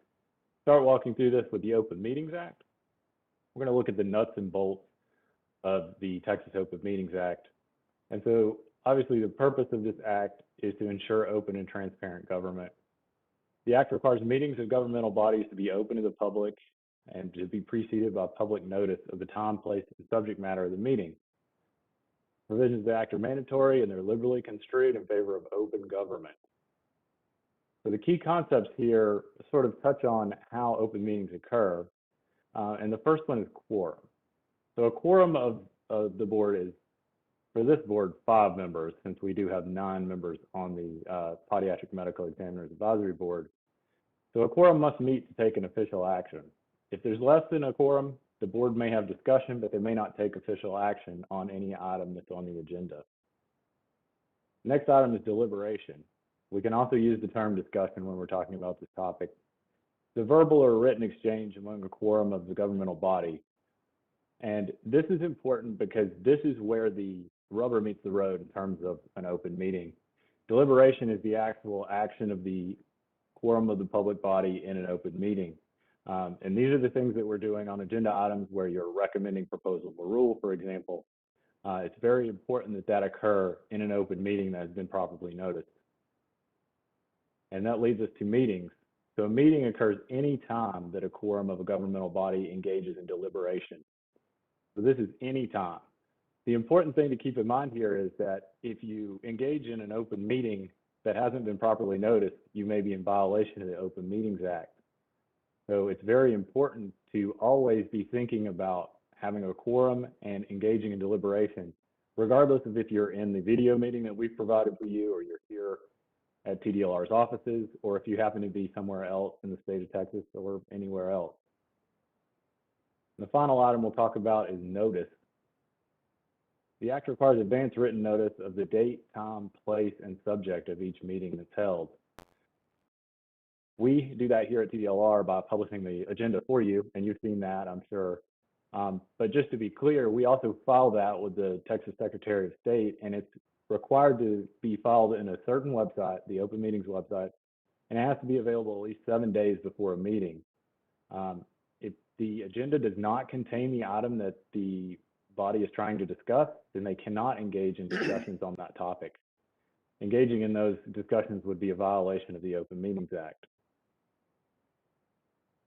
start walking through this with the Open Meetings Act. We're going to look at the nuts and bolts of the Texas Open Meetings Act. And so obviously the purpose of this act is to ensure open and transparent government. The act requires meetings of governmental bodies to be open to the public and to be preceded by public notice of the time, place, and subject matter of the meeting. Provisions of the act are mandatory and they're liberally construed in favor of open government. So the key concepts here sort of touch on how open meetings occur. And the first one is quorum. So a quorum of the board is, for this board, 5 members, since we do have 9 members on the Podiatric Medical Examiners Advisory Board. So a quorum must meet to take an official action. If there's less than a quorum, the board may have discussion, but they may not take official action on any item that's on the agenda. Next item is deliberation. We can also use the term discussion when we're talking about this topic. The verbal or written exchange among a quorum of the governmental body. And this is important because this is where the rubber meets the road in terms of an open meeting. Deliberation is the actual action of the quorum of the public body in an open meeting. And these are the things that we're doing on agenda items where you're recommending proposal for rule, for example, It's very important that that occur in an open meeting that has been properly noticed. And that leads us to meetings. So a meeting occurs any time that a quorum of a governmental body engages in deliberation. So this is any time. The important thing to keep in mind here is that if you engage in an open meeting that hasn't been properly noticed, you may be in violation of the Open Meetings Act. So it's very important to always be thinking about having a quorum and engaging in deliberation, regardless of if you're in the video meeting that we've provided for you, or you're here at Tdlr's offices, or if you happen to be somewhere else in the state of Texas or anywhere else. The final item we'll talk about is notice. The Act requires advance written notice of the date, time, place, and subject of each meeting that's held. We do that here at Tdlr by publishing the agenda for you, and you've seen that, I'm sure. But just to be clear, we also file that with the Texas Secretary of State, and it's required to be filed in a certain website, the Open Meetings website, and it has to be available at least 7 days before a meeting. If the agenda does not contain the item that the body is trying to discuss, then they cannot engage in discussions on that topic. Engaging in those discussions would be a violation of the Open Meetings Act.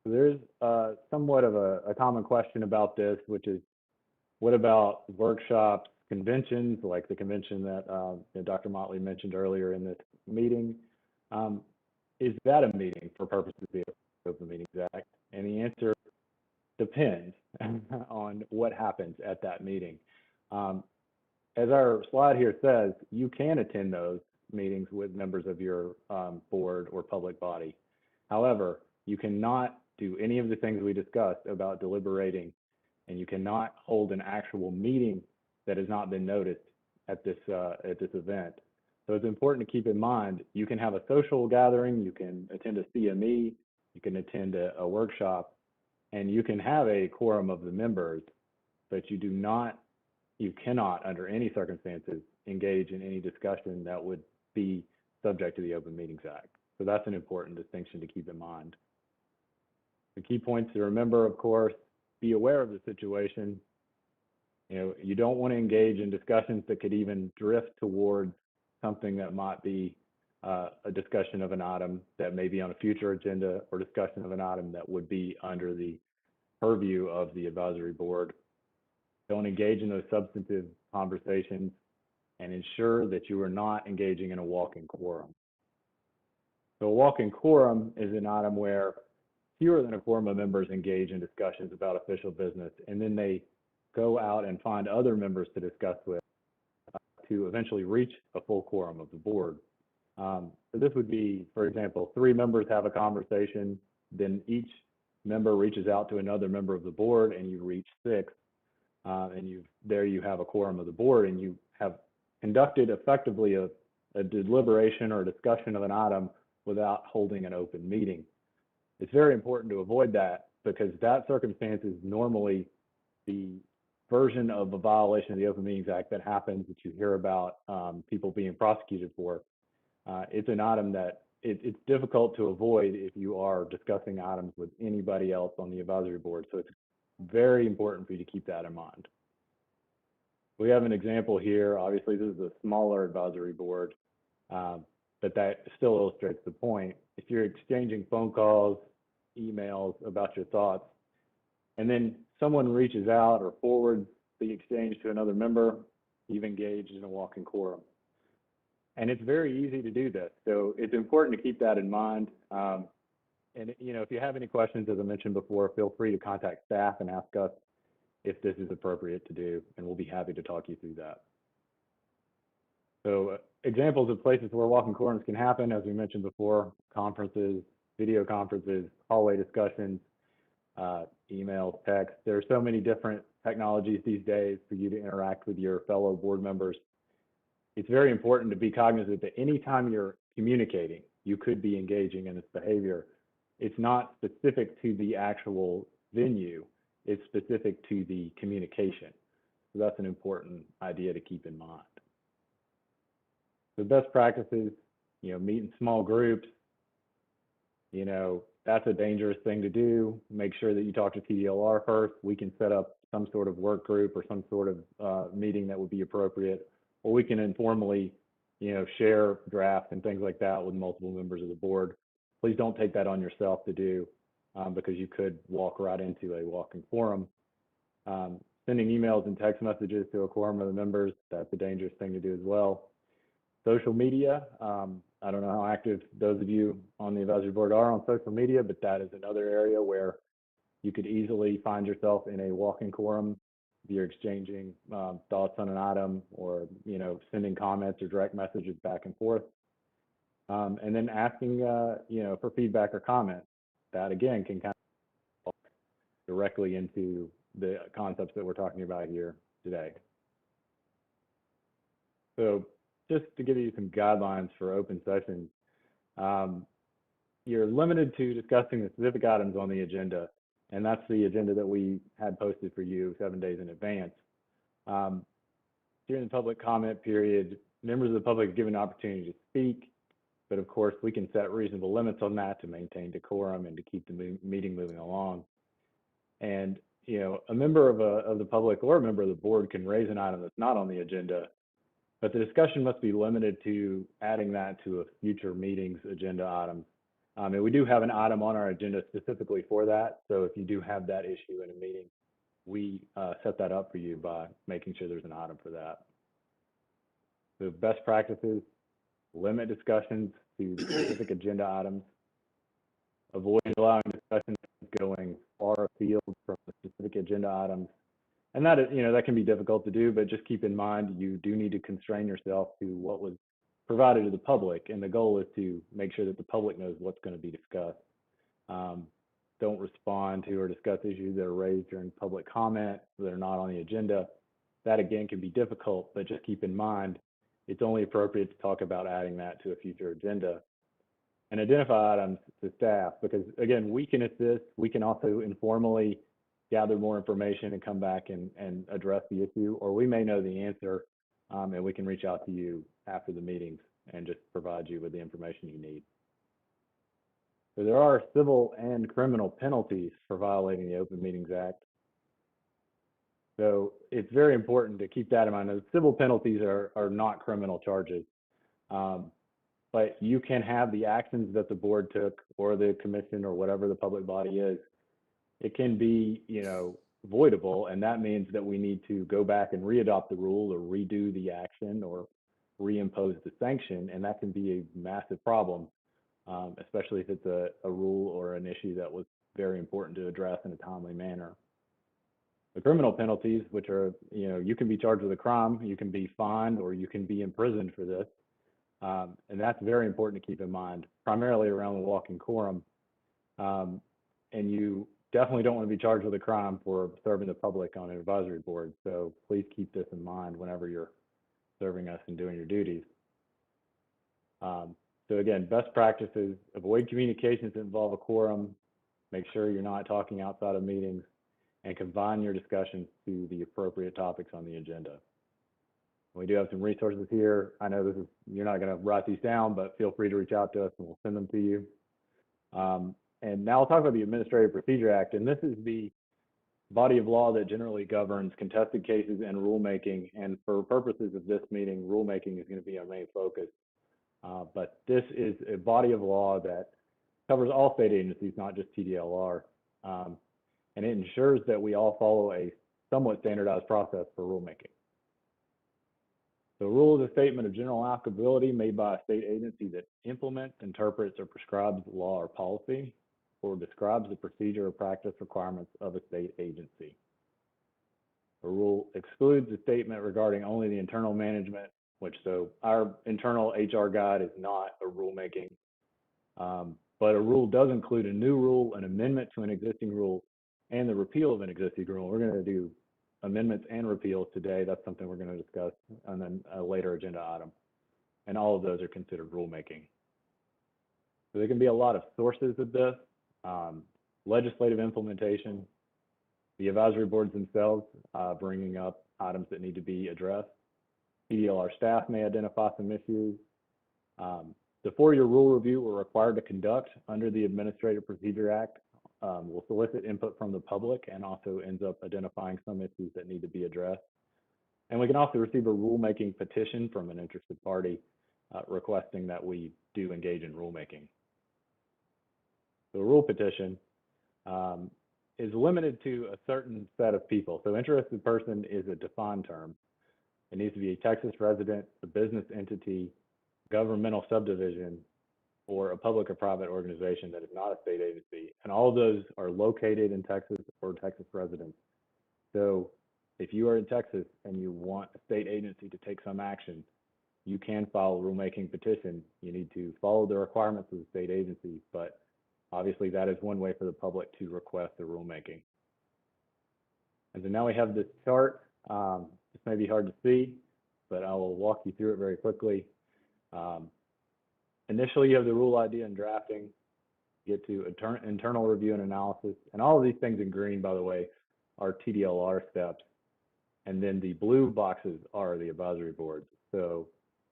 So there's somewhat of a common question about this, which is, what about workshops, conventions, like the convention that Dr. Motley mentioned earlier in this meeting? Is that a meeting for purposes of the Open Meetings Act? And the answer depends on what happens at that meeting. As our slide here says, you can attend those meetings with members of your board or public body. However, you cannot do any of the things we discussed about deliberating, and you cannot hold an actual meeting that has not been noticed at this event. So it's important to keep in mind, you can have a social gathering, you can attend a CME, you can attend a workshop, and you can have a quorum of the members, but you cannot, under any circumstances, engage in any discussion that would be subject to the Open Meetings Act. So that's an important distinction to keep in mind. The key points to remember, of course, be aware of the situation. You don't want to engage in discussions that could even drift towards something that might be a discussion of an item that may be on a future agenda, or discussion of an item that would be under the purview of the advisory board. Don't engage in those substantive conversations, and ensure that you are not engaging in a walk-in quorum. So a walk-in quorum is an item where fewer than a quorum of members engage in discussions about official business, and then they go out and find other members to discuss with to eventually reach a full quorum of the board. So this would be, for example, 3 members have a conversation, then each member reaches out to another member of the board, and you reach 6, and there you have a quorum of the board, and you have conducted effectively a deliberation or a discussion of an item without holding an open meeting. It's very important to avoid that, because that circumstance is normally the version of a violation of the Open Meetings Act that happens, that you hear about people being prosecuted for. It's an item that it's difficult to avoid if you are discussing items with anybody else on the advisory board. So it's very important for you to keep that in mind. We have an example here. Obviously, this is a smaller advisory board, but that still illustrates the point. If you're exchanging phone calls, emails about your thoughts, and then someone reaches out or forwards the exchange to another member, you've engaged in a walk-in quorum. And it's very easy to do this. So it's important to keep that in mind. And if you have any questions, as I mentioned before, feel free to contact staff and ask us if this is appropriate to do, and we'll be happy to talk you through that. So examples of places where walk-in quorums can happen, as we mentioned before: conferences, video conferences, hallway discussions, emails, text. There are so many different technologies these days for you to interact with your fellow board members. It's very important to be cognizant that anytime you're communicating, you could be engaging in this behavior. It's not specific to the actual venue, it's specific to the communication. So that's an important idea to keep in mind. The best practices, meet in small groups. That's a dangerous thing to do. Make sure that you talk to Tdlr first. We can set up some sort of work group or some sort of meeting that would be appropriate, or we can informally, share drafts and things like that with multiple members of the board. Please don't take that on yourself to do because you could walk right into a walking quorum. Sending emails and text messages to a quorum of the members, that's a dangerous thing to do as well. Social media, I don't know how active those of you on the advisory board are on social media, but that is another area where you could easily find yourself in a walking quorum if you're exchanging thoughts on an item or, sending comments or direct messages back and forth. And then asking, for feedback or comments. That again can kind of directly into the concepts that we're talking about here today. So just to give you some guidelines for open sessions, you're limited to discussing the specific items on the agenda, and that's the agenda that we had posted for you 7 days in advance. During the public comment period, members of the public are given an opportunity to speak, but of course we can set reasonable limits on that to maintain decorum and to keep the meeting moving along. And a member of the public or a member of the board can raise an item that's not on the agenda, but the discussion must be limited to adding that to a future meeting's agenda item. And we do have an item on our agenda specifically for that. So if you do have that issue in a meeting, we set that up for you by making sure there's an item for that. So best practices, limit discussions to specific agenda items, avoid allowing discussions going far afield from the specific agenda items. And that is, that can be difficult to do, but just keep in mind, you do need to constrain yourself to what was provided to the public. And the goal is to make sure that the public knows what's going to be discussed. Don't respond to or discuss issues that are raised during public comment that are not on the agenda. That again can be difficult, but just keep in mind, it's only appropriate to talk about adding that to a future agenda. And identify items to staff, because again, we can assist. We can also informally gather more information and come back and address the issue, or we may know the answer and we can reach out to you after the meetings and just provide you with the information you need. So there are civil and criminal penalties for violating the Open Meetings Act. So it's very important to keep that in mind. The civil penalties are not criminal charges. But you can have the actions that the board took or the commission or whatever the public body is. It can be, voidable, and that means that we need to go back and readopt the rule or redo the action or reimpose the sanction, and that can be a massive problem, especially if it's a rule or an issue that was very important to address in a timely manner. The criminal penalties, which are, you can be charged with a crime, you can be fined, or you can be imprisoned for this. And that's very important to keep in mind, primarily around the walking quorum. And you definitely don't want to be charged with a crime for serving the public on an advisory board. So please keep this in mind whenever you're serving us and doing your duties. So again, best practices, avoid communications that involve a quorum, make sure you're not talking outside of meetings, and confine your discussions to the appropriate topics on the agenda. We do have some resources here. I know you're not going to write these down, but feel free to reach out to us and we'll send them to you. And now I'll talk about the Administrative Procedure Act, and this is the body of law that generally governs contested cases and rulemaking. And for purposes of this meeting, rulemaking is going to be our main focus. But this is a body of law that covers all state agencies, not just Tdlr. And it ensures that we all follow a somewhat standardized process for rulemaking. The rule is a statement of general applicability made by a state agency that implements, interprets, or prescribes law or policy, or describes the procedure or practice requirements of a state agency. The rule excludes the statement regarding only the internal management, so our internal HR guide is not a rulemaking, but a rule does include a new rule, an amendment to an existing rule, and the repeal of an existing rule. We're going to do amendments and repeals today. That's something we're going to discuss on then a later agenda item. And all of those are considered rulemaking. So there can be a lot of sources of this, legislative implementation, the advisory boards themselves bringing up items that need to be addressed. Tdlr staff may identify some issues. The 4-year rule review we're required to conduct under the Administrative Procedure Act will solicit input from the public and also ends up identifying some issues that need to be addressed. And we can also receive a rulemaking petition from an interested party requesting that we do engage in rulemaking. The rule petition is limited to a certain set of people. So interested person is a defined term. It needs to be a Texas resident, a business entity, governmental subdivision, or a public or private organization that is not a state agency. And all of those are located in Texas or Texas residents. So if you are in Texas and you want a state agency to take some action, you can file a rulemaking petition. You need to follow the requirements of the state agency, but obviously that is one way for the public to request a rulemaking. And so now we have this chart. This may be hard to see, but I will walk you through it very quickly. Initially, you have the rule idea and drafting, get to internal review and analysis, and all of these things in green, by the way, are Tdlr steps. And then the blue boxes are the advisory boards. So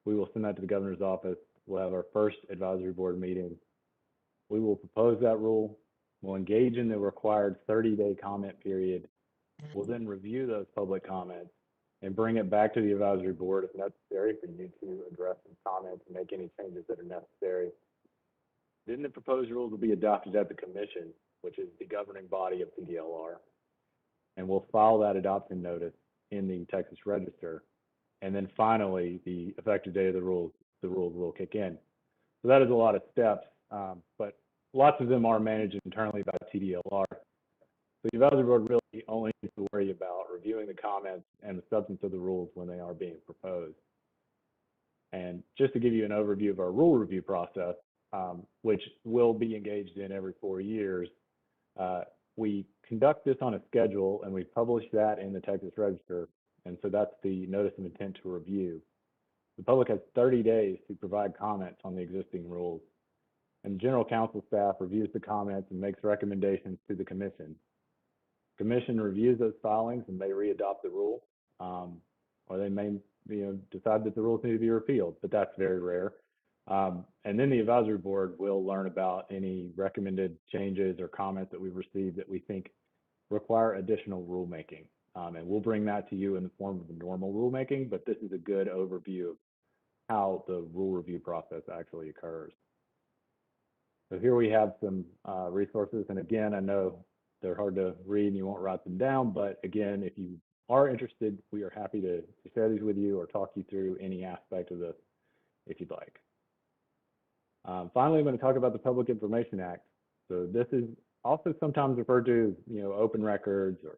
we will send that to the governor's office. We'll have our first advisory board meeting. We will propose that rule. We'll engage in the required 30-day comment period. We'll then review those public comments and bring it back to the advisory board if necessary for you to address some comments and make any changes that are necessary. Then the proposed rules will be adopted at the commission, which is the governing body of Tdlr. And we'll file that adoption notice in the Texas Register. And then finally, the effective date of the rules will kick in. So that is a lot of steps, but lots of them are managed internally by Tdlr. So the advisory board really only needs to worry about reviewing the comments and the substance of the rules when they are being proposed. And just to give you an overview of our rule review process, which will be engaged in every 4 years, we conduct this on a schedule and we publish that in the Texas Register. And so that's the notice of intent to review. The public has 30 days to provide comments on the existing rules. And general counsel staff reviews the comments and makes recommendations to the commission. Commission reviews those filings and may readopt the rule, or they may decide that the rules need to be repealed, but that's very rare. And then the advisory board will learn about any recommended changes or comments that we've received that we think require additional rulemaking. And we'll bring that to you in the form of a normal rulemaking, but this is a good overview of how the rule review process actually occurs. So here we have some resources, and again, I know they're hard to read and you won't write them down, but again, if you are interested, we are happy to share these with you or talk you through any aspect of this if you'd like. Finally, I'm going to talk about the Public Information Act. So this is also sometimes referred to as, open records, or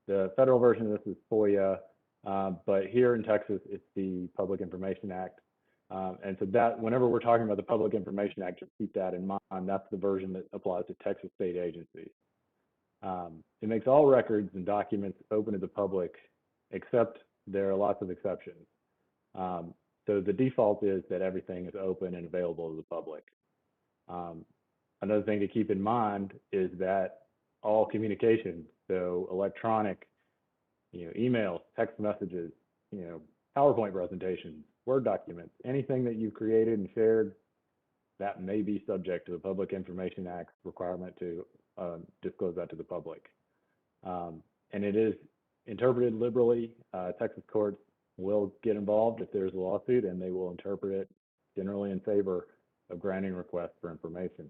the federal version of this is FOIA, but here in Texas, it's the Public Information Act. And so that whenever we're talking about the Public Information Act, just keep that in mind. That's the version that applies to Texas state agencies. It makes all records and documents open to the public, except there are lots of exceptions. So the default is that everything is open and available to the public. Another thing to keep in mind is that all communication, so electronic, emails, text messages, PowerPoint presentations, Word documents, anything that you've created and shared, that may be subject to the Public Information Act requirement to disclose that to the public. And it is interpreted liberally. Texas courts will get involved if there's a lawsuit, and they will interpret it generally in favor of granting requests for information.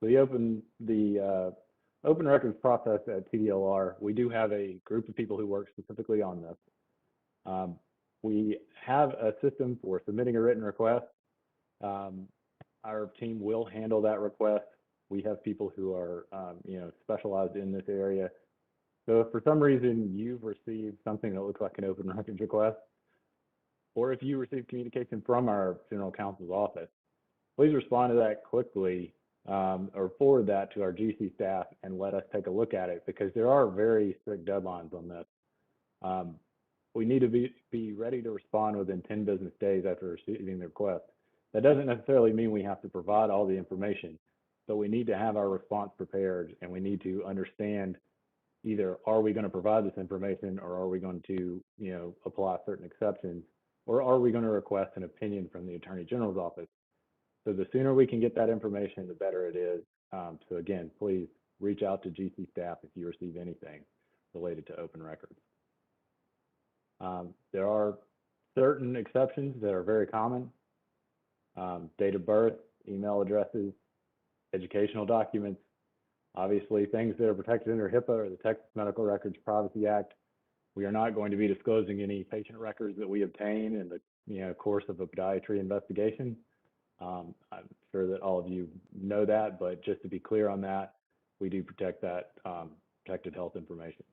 So the open records process at Tdlr, we do have a group of people who work specifically on this. We have a system for submitting a written request. Our team will handle that request. We have people who are, specialized in this area. So if for some reason you've received something that looks like an open records request, or if you receive communication from our general counsel's office, please respond to that quickly, or forward that to our GC staff and let us take a look at it, because there are very strict deadlines on this. We need to be ready to respond within 10 business days after receiving the request. That doesn't necessarily mean we have to provide all the information, but we need to have our response prepared, and we need to understand either are we going to provide this information, or are we going to, apply certain exceptions, or are we going to request an opinion from the Attorney General's office? So the sooner we can get that information, the better it is. So again, please reach out to GC staff if you receive anything related to open records. There are certain exceptions that are very common. Date of birth, email addresses, educational documents, obviously things that are protected under HIPAA or the Texas Medical Records Privacy Act. We are not going to be disclosing any patient records that we obtain in the course of a podiatry investigation. I'm sure that all of you know that, but just to be clear on that, we do protect that protected health information.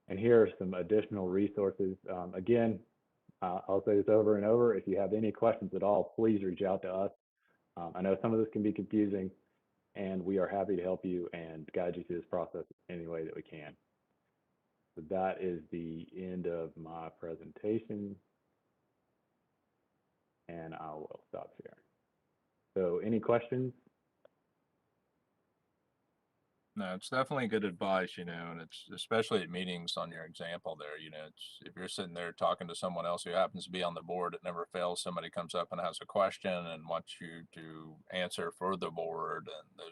And here are some additional resources. Again, I'll say this over and over. If you have any questions at all, please reach out to us. I know some of this can be confusing, and we are happy to help you and guide you through this process any way that we can. So that is the end of my presentation, and I will stop sharing. So any questions? No, it's definitely good advice, and it's especially at meetings on your example there, it's if you're sitting there talking to someone else who happens to be on the board, it never fails. Somebody comes up and has a question and wants you to answer for the board. And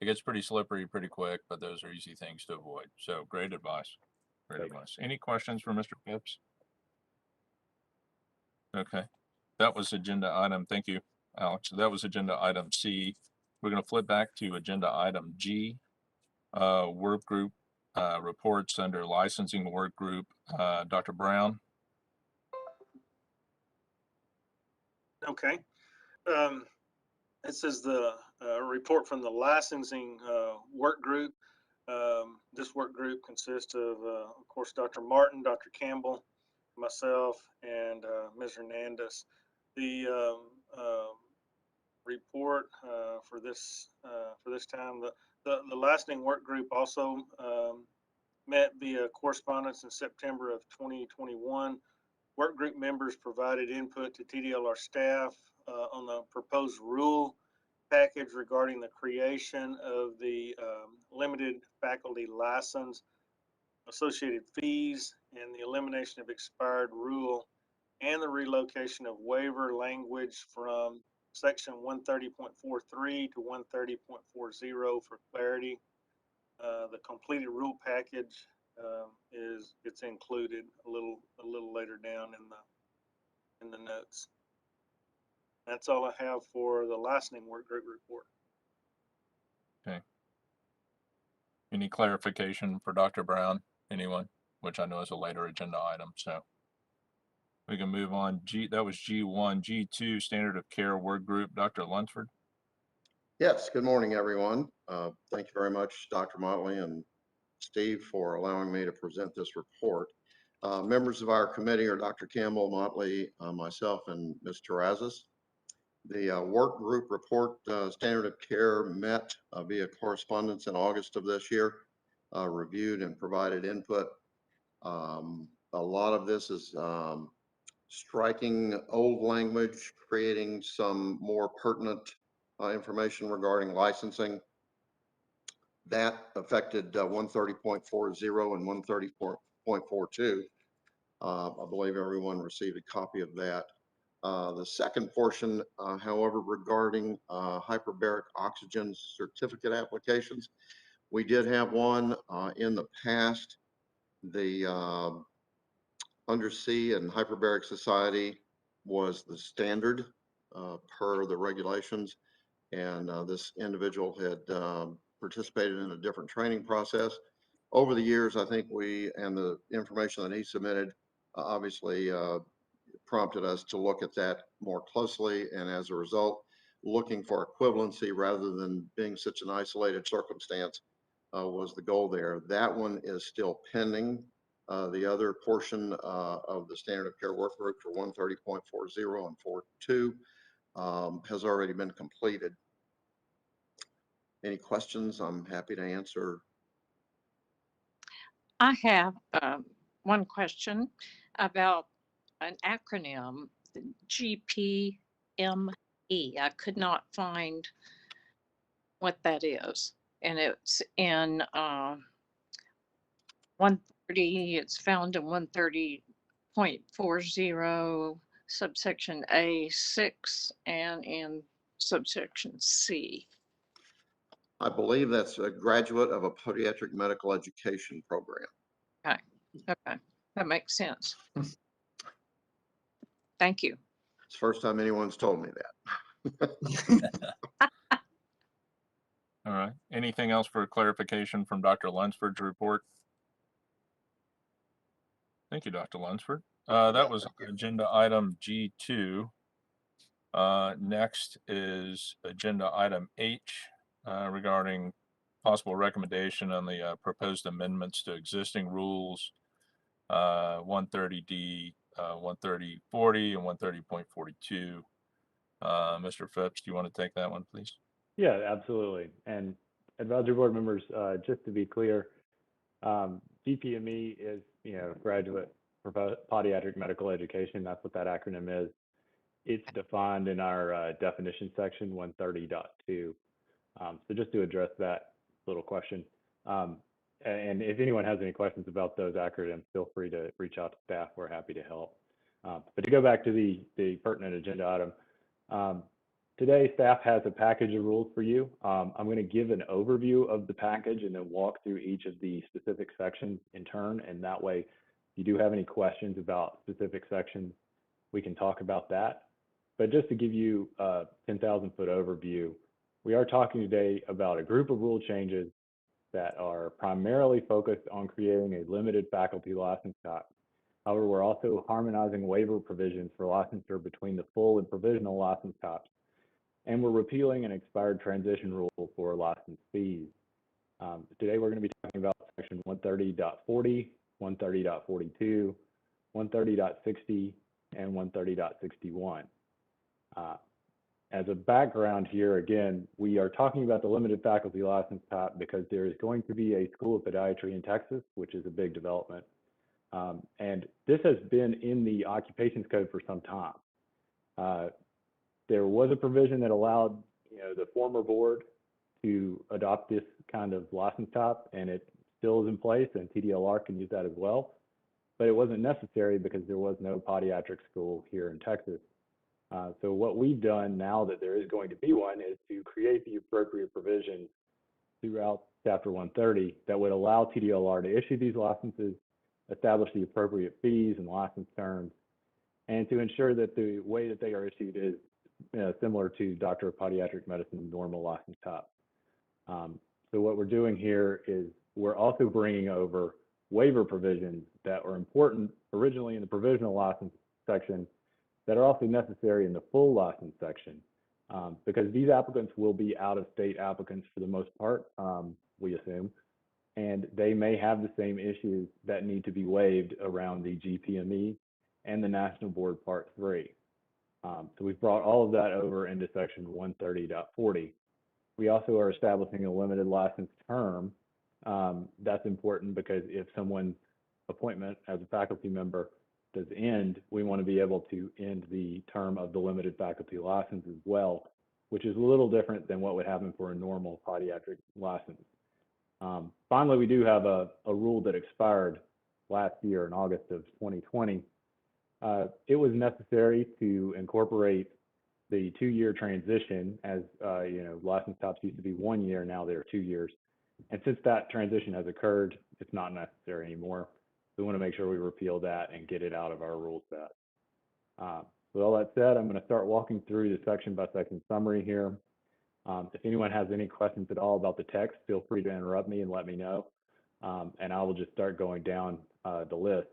it gets pretty slippery pretty quick, but those are easy things to avoid. So great advice. Great advice. Any questions for Mr. Phipps? Okay. That was agenda item. Thank you, Alex. That was agenda item C. We're going to flip back to agenda item G. Work group reports under licensing work group. Dr. Brown. Okay. This is the report from the licensing work group. This work group consists of course, Dr. Martin, Dr. Campbell, myself, and Ms. Hernandez. The report for this time, the licensing work group also met via correspondence in September of 2021. Work group members provided input to Tdlr staff on the proposed rule package regarding the creation of the limited faculty license, associated fees, and the elimination of expired rule, and the relocation of waiver language from section 130.43 to 130.40 for clarity. The completed rule package it's included a little later down in the notes. That's all I have for the licensing work group report. Okay. Any clarification for Dr. Brown? Anyone? Which I know is a later agenda item, so we can move on. That was G1. G2, standard of care work group. Dr. Lunsford. Yes, good morning, everyone. Thank you very much, Dr. Motley and Steve, for allowing me to present this report. Members of our committee are Dr. Campbell, Motley, myself, and Ms. Terrazas. The work group report, standard of care, met via correspondence in August of this year, reviewed and provided input. A lot of this is striking old language, creating some more pertinent information regarding licensing. That affected 130.40 and 130.42. I believe everyone received a copy of that. The second portion, however, regarding hyperbaric oxygen certificate applications, we did have one in the past. The Undersea and Hyperbaric Society was the standard per the regulations, and this individual had participated in a different training process. Over the years, I think and the information that he submitted obviously prompted us to look at that more closely, and as a result, looking for equivalency rather than being such an isolated circumstance was the goal there. That one is still pending. The other portion of the standard of care work group for 130.40 and 42 has already been completed. Any questions? I'm happy to answer. I have one question about an acronym, Gpme. I could not find what that is. And it's in 130, it's found in 130.40 subsection A6 and in subsection C? I believe that's a graduate of a podiatric medical education program. Okay, okay, that makes sense. Thank you. It's the first time anyone's told me that. All right. Anything else for clarification from Dr. Lunsford's report? Thank you, Dr. Lunsford. That was agenda item G2. Next is agenda item H regarding possible recommendation on the proposed amendments to existing rules 130D, 130.40, and 130.42. Mr. Phipps, do you want to take that one, please? Yeah, absolutely. And advisory board members, just to be clear, Gpme is, graduate for podiatric medical education. That's what that acronym is. It's defined in our definition section 130.2. So just to address that little question, and if anyone has any questions about those acronyms, feel free to reach out to staff. We're happy to help. But to go back to the pertinent agenda item, today staff has a package of rules for you. I'm going to give an overview of the package and then walk through each of the specific sections in turn. And that way, if you do have any questions about specific sections, we can talk about that. But just to give you a 10,000-foot overview, we are talking today about a group of rule changes that are primarily focused on creating a limited faculty license type. However, we're also harmonizing waiver provisions for licensure between the full and provisional license types. And we're repealing an expired transition rule for license fees. Today, we're going to be talking about section 130.40, 130.42, 130.60, and 130.61. As a background here, again, we are talking about the limited faculty license type because there is going to be a School of Podiatry in Texas, which is a big development. And this has been in the occupations code for some time. There was a provision that allowed the former board to adopt this kind of license type, and it still is in place, and Tdlr can use that as well. But it wasn't necessary because there was no podiatric school here in Texas. So what we've done now that there is going to be one is to create the appropriate provisions throughout Chapter 130 that would allow Tdlr to issue these licenses, establish the appropriate fees and license terms, and to ensure that the way that they are issued is similar to Doctor of Podiatric Medicine normal license type. So what we're doing here is we're also bringing over waiver provisions that were important originally in the provisional license section that are also necessary in the full license section, because these applicants will be out-of-state applicants for the most part, we assume, and they may have the same issues that need to be waived around the Gpme and the National Board Part 3. So we've brought all of that over into section 130.40. We also are establishing a limited license term. That's important because if someone's appointment as a faculty member does end, we want to be able to end the term of the limited faculty license as well, which is a little different than what would happen for a normal podiatric license. Finally, we do have a rule that expired last year in August of 2020. It was necessary to incorporate the 2-year transition as, license types used to be 1 year, now they're 2 years. And since that transition has occurred, it's not necessary anymore. We want to make sure we repeal that and get it out of our rule set. With all that said, I'm going to start walking through the section by section summary here. If anyone has any questions at all about the text, feel free to interrupt me and let me know. And I will just start going down the list.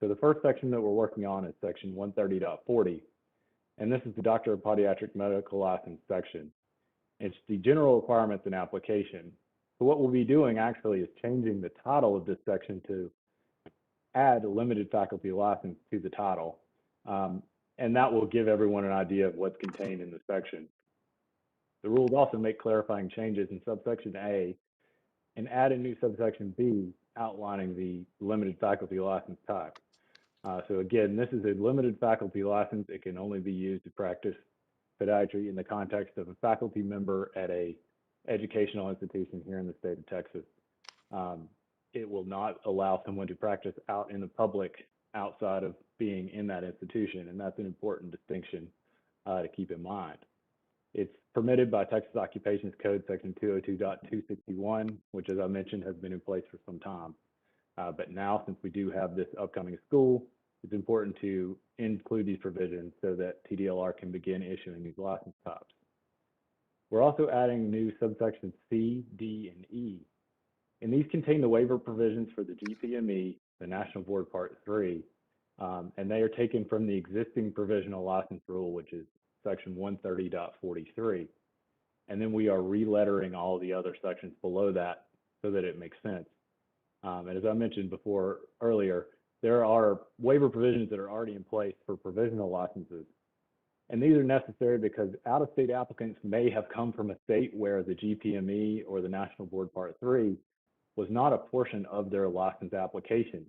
So the first section that we're working on is section 130.40. And this is the Doctor of Podiatric Medical License section. It's the general requirements and application. So what we'll be doing actually is changing the title of this section to add a limited faculty license to the title. And that will give everyone an idea of what's contained in the section. The rules also make clarifying changes in subsection A and add a new subsection B outlining the limited faculty license type. So again, this is a limited faculty license. It can only be used to practice podiatry in the context of a faculty member at a educational institution here in the state of Texas. It will not allow someone to practice out in the public outside of being in that institution, and that's an important distinction to keep in mind. It's permitted by Texas Occupations Code Section 202.261, which, as I mentioned, has been in place for some time. But now, since we do have this upcoming school, it's important to include these provisions so that TDLR can begin issuing these license types. We're also adding new subsections C, D, and E. And these contain the waiver provisions for the Gpme, the National Board Part 3, and they are taken from the existing provisional license rule, which is Section 130.43. And then we are relettering all the other sections below that so that it makes sense. And as I mentioned before earlier, there are waiver provisions that are already in place for provisional licenses. And these are necessary because out-of-state applicants may have come from a state where the Gpme or the National Board Part 3 was not a portion of their license application.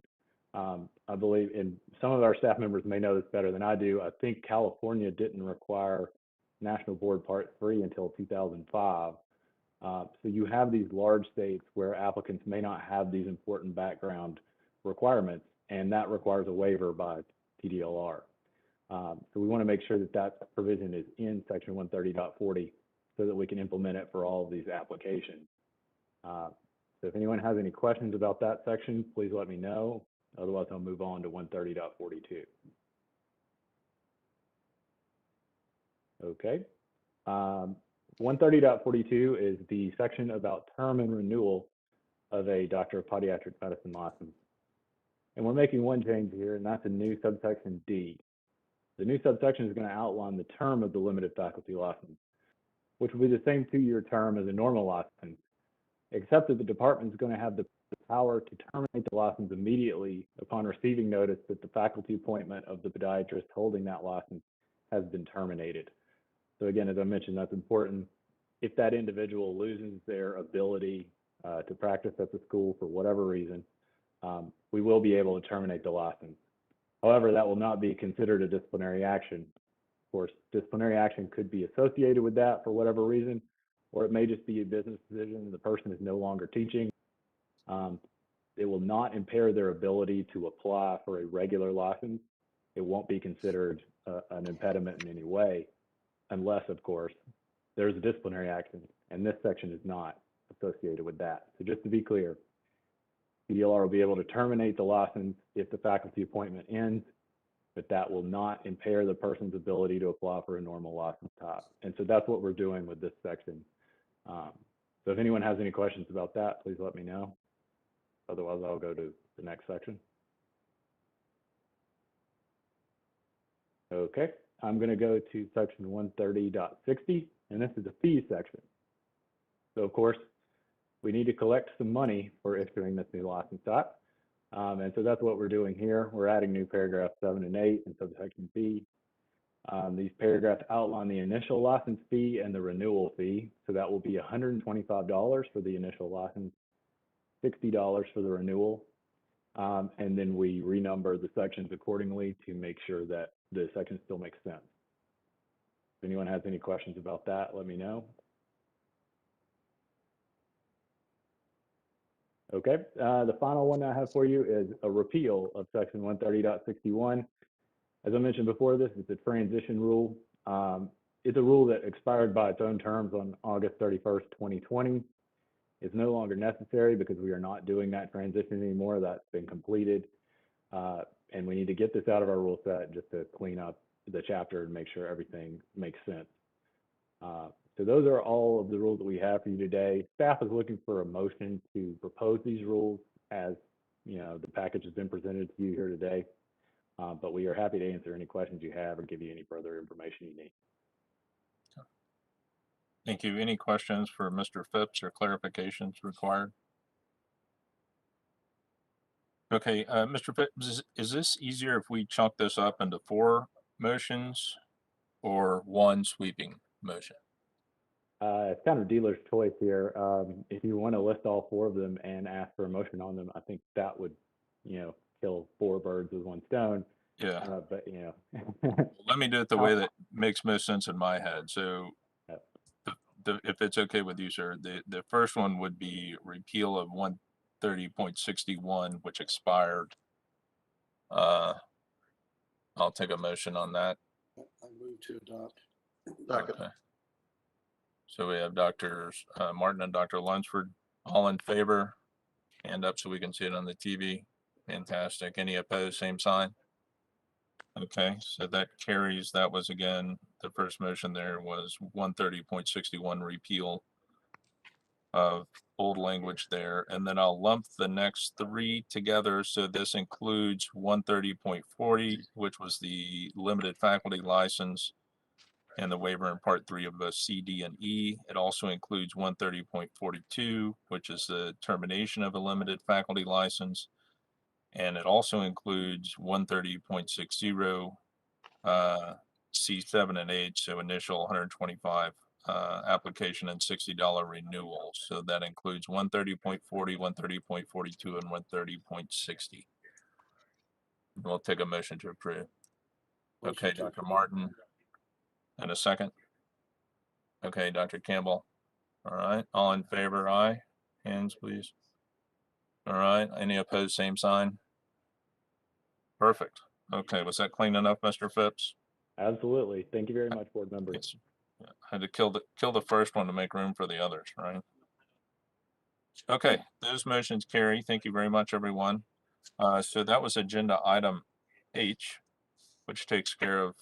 I believe, and some of our staff members may know this better than I do, I think California didn't require National Board Part 3 until 2005. So you have these large states where applicants may not have these important background requirements, and that requires a waiver by TDLR. So we want to make sure that that provision is in Section 130.40 so that we can implement it for all of these applications. So if anyone has any questions about that section, please let me know. Otherwise, I'll move on to 130.42. Okay. 130.42 is the section about term and renewal of a Doctor of Podiatric Medicine license. And we're making one change here, and that's a new subsection D. The new subsection is going to outline the term of the limited faculty license, which will be the same 2-year term as a normal license, except that the department is going to have the power to terminate the license immediately upon receiving notice that the faculty appointment of the podiatrist holding that license has been terminated. So again, as I mentioned, that's important. If that individual loses their ability to practice at the school for whatever reason, we will be able to terminate the license. However, that will not be considered a disciplinary action. Of course, disciplinary action could be associated with that for whatever reason, or it may just be a business decision. The person is no longer teaching. It will not impair their ability to apply for a regular license. It won't be considered an impediment in any way, unless, of course, there's a disciplinary action, and this section is not associated with that. So just to be clear, TDLR will be able to terminate the license if the faculty appointment ends, but that will not impair the person's ability to apply for a normal license type. And so that's what we're doing with this section. So if anyone has any questions about that, please let me know. Otherwise, I'll go to the next section. Okay, I'm going to go to section 130.60, and this is the fee section. So of course, we need to collect some money for issuing this new license type. And so that's what we're doing here. We're adding new paragraphs 7 and 8 in subsection B. These paragraphs outline the initial license fee and the renewal fee. So that will be $125 for the initial license, $60 for the renewal. And then we renumber the sections accordingly to make sure that the section still makes sense. If anyone has any questions about that, let me know. Okay, the final one I have for you is a repeal of section 130.61. As I mentioned before, this is a transition rule. It's a rule that expired by its own terms on August 31st, 2020. It's no longer necessary because we are not doing that transition anymore. That's been completed. And we need to get this out of our rule set just to clean up the chapter and make sure everything makes sense. So those are all of the rules that we have for you today. Staff is looking for a motion to propose these rules as, you know, the package has been presented to you here today. But we are happy to answer any questions you have or give you any further information you need. Thank you. Any questions for Mr. Phipps or clarifications required? Okay, Mr. Phipps, is this easier if we chunk this up into 4 motions or one sweeping motion? It's kind of dealer's choice here. If you want to list all 4 of them and ask for a motion on them, I think that would, you know, kill 4 birds with 1 stone. Yeah. But, you know. Let me do it the way that makes most sense in my head. So if it's okay with you, sir, the first one would be repeal of 130.61, which expired. I'll take a motion on that. I move to adopt. Second. Okay. So we have Dr. Martin and Dr. Lunsford, all in favor. Hand up so we can see it on the TV. Fantastic. Any opposed, same sign? Okay, so that carries. That was again, the first motion there was 130.61 repeal of old language there. And then I'll lump the next three together. So this includes 130.40, which was the limited faculty license and the waiver in part 3 of C, D, and E. It also includes 130.42, which is the termination of a limited faculty license. And it also includes 130.60, C7 and H, so initial 125 application and $60 renewal. So that includes 130.40, 130.42, and 130.60. We'll take a motion to approve. Okay, Dr. Martin. And a second? Okay, Dr. Campbell. All right, all in favor, aye. Hands, please. All right, any opposed, same sign? Perfect. Okay, was that clean enough, Mr. Phipps? Absolutely. Thank you very much, board members. Yes. Yeah, had to kill the first one to make room for the others, right? Okay, those motions carry. Thank you very much, everyone. So that was agenda item H, which takes care of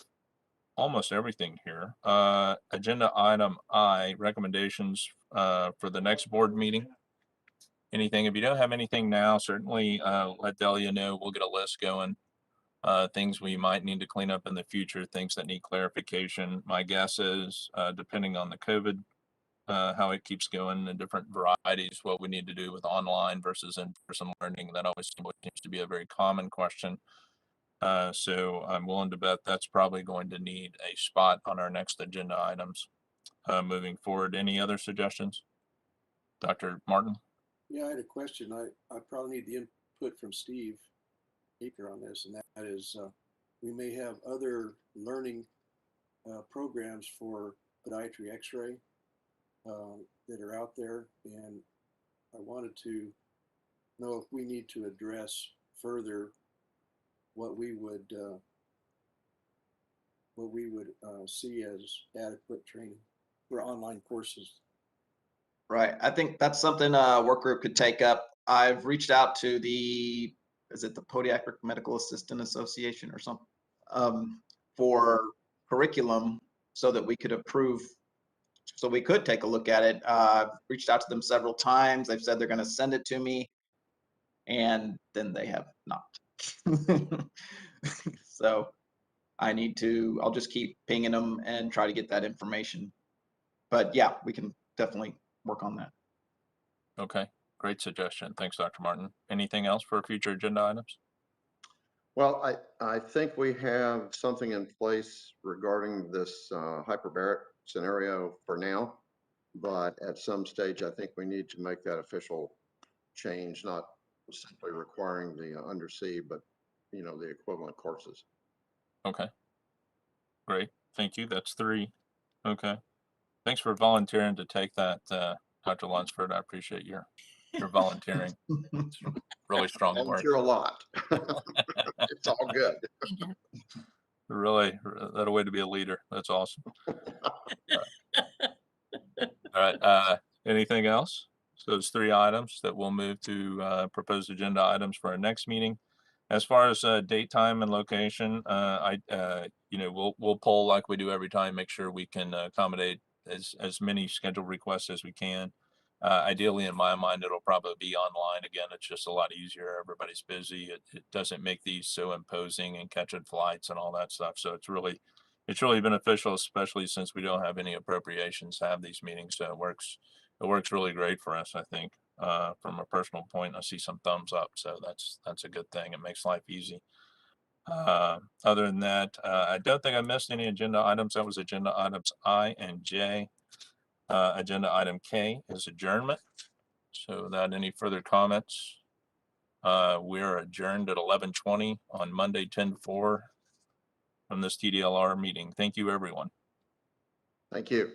almost everything here. Agenda item I, recommendations for the next board meeting. Anything, if you don't have anything now, certainly let Delia know. We'll get a list going. Things we might need to clean up in the future, things that need clarification. My guess is, depending on the COVID, how it keeps going, the different varieties, what we need to do with online versus in-person learning, that always seems to be a very common question. So I'm willing to bet that's probably going to need a spot on our next agenda items moving forward. Any other suggestions? Dr. Martin? Yeah, I had a question. I probably need the input from Steve Eaker on this, and that is we may have other learning programs for podiatry x-ray that are out there, and I wanted to know if we need to address further what we would see as adequate training for online courses. Right. I think that's something a work group could take up. I've reached out to is it the Podiatric Medical Assistant Association or something, for curriculum so that we could approve, so we could take a look at it. I've reached out to them several times. They've said they're going to send it to me, and then they have not. So I'll just keep pinging them and try to get that information. But yeah, we can definitely work on that. Okay, great suggestion. Thanks, Dr. Martin. Anything else for future agenda items? Well, I think we have something in place regarding this hyperbaric scenario for now, but at some stage, I think we need to make that official change, not simply requiring the undersea, but the equivalent courses. Okay, great. Thank you. That's 3. Okay. Thanks for volunteering to take that, Dr. Lunsford. I appreciate your volunteering. It's really strong work. Volunteer a lot. It's all good. Really, that a way to be a leader. That's awesome. All right. Anything else? So those 3 items that we'll move to proposed agenda items for our next meeting. As far as date, time, and location, we'll poll like we do every time, make sure we can accommodate as many scheduled requests as we can. Ideally, in my mind, it'll probably be online. Again, it's just a lot easier. Everybody's busy. It doesn't make these so imposing and catching flights and all that stuff. So it's really beneficial, especially since we don't have any appropriations to have these meetings. So it works really great for us, I think. From a personal point, I see some thumbs up. So that's a good thing. It makes life easy. Other than that, I don't think I missed any agenda items. That was agenda items I and J. Agenda item K is adjournment. So without any further comments, we're adjourned at 11:20 on Monday, 10/4 from this TDLR meeting. Thank you, everyone. Thank you.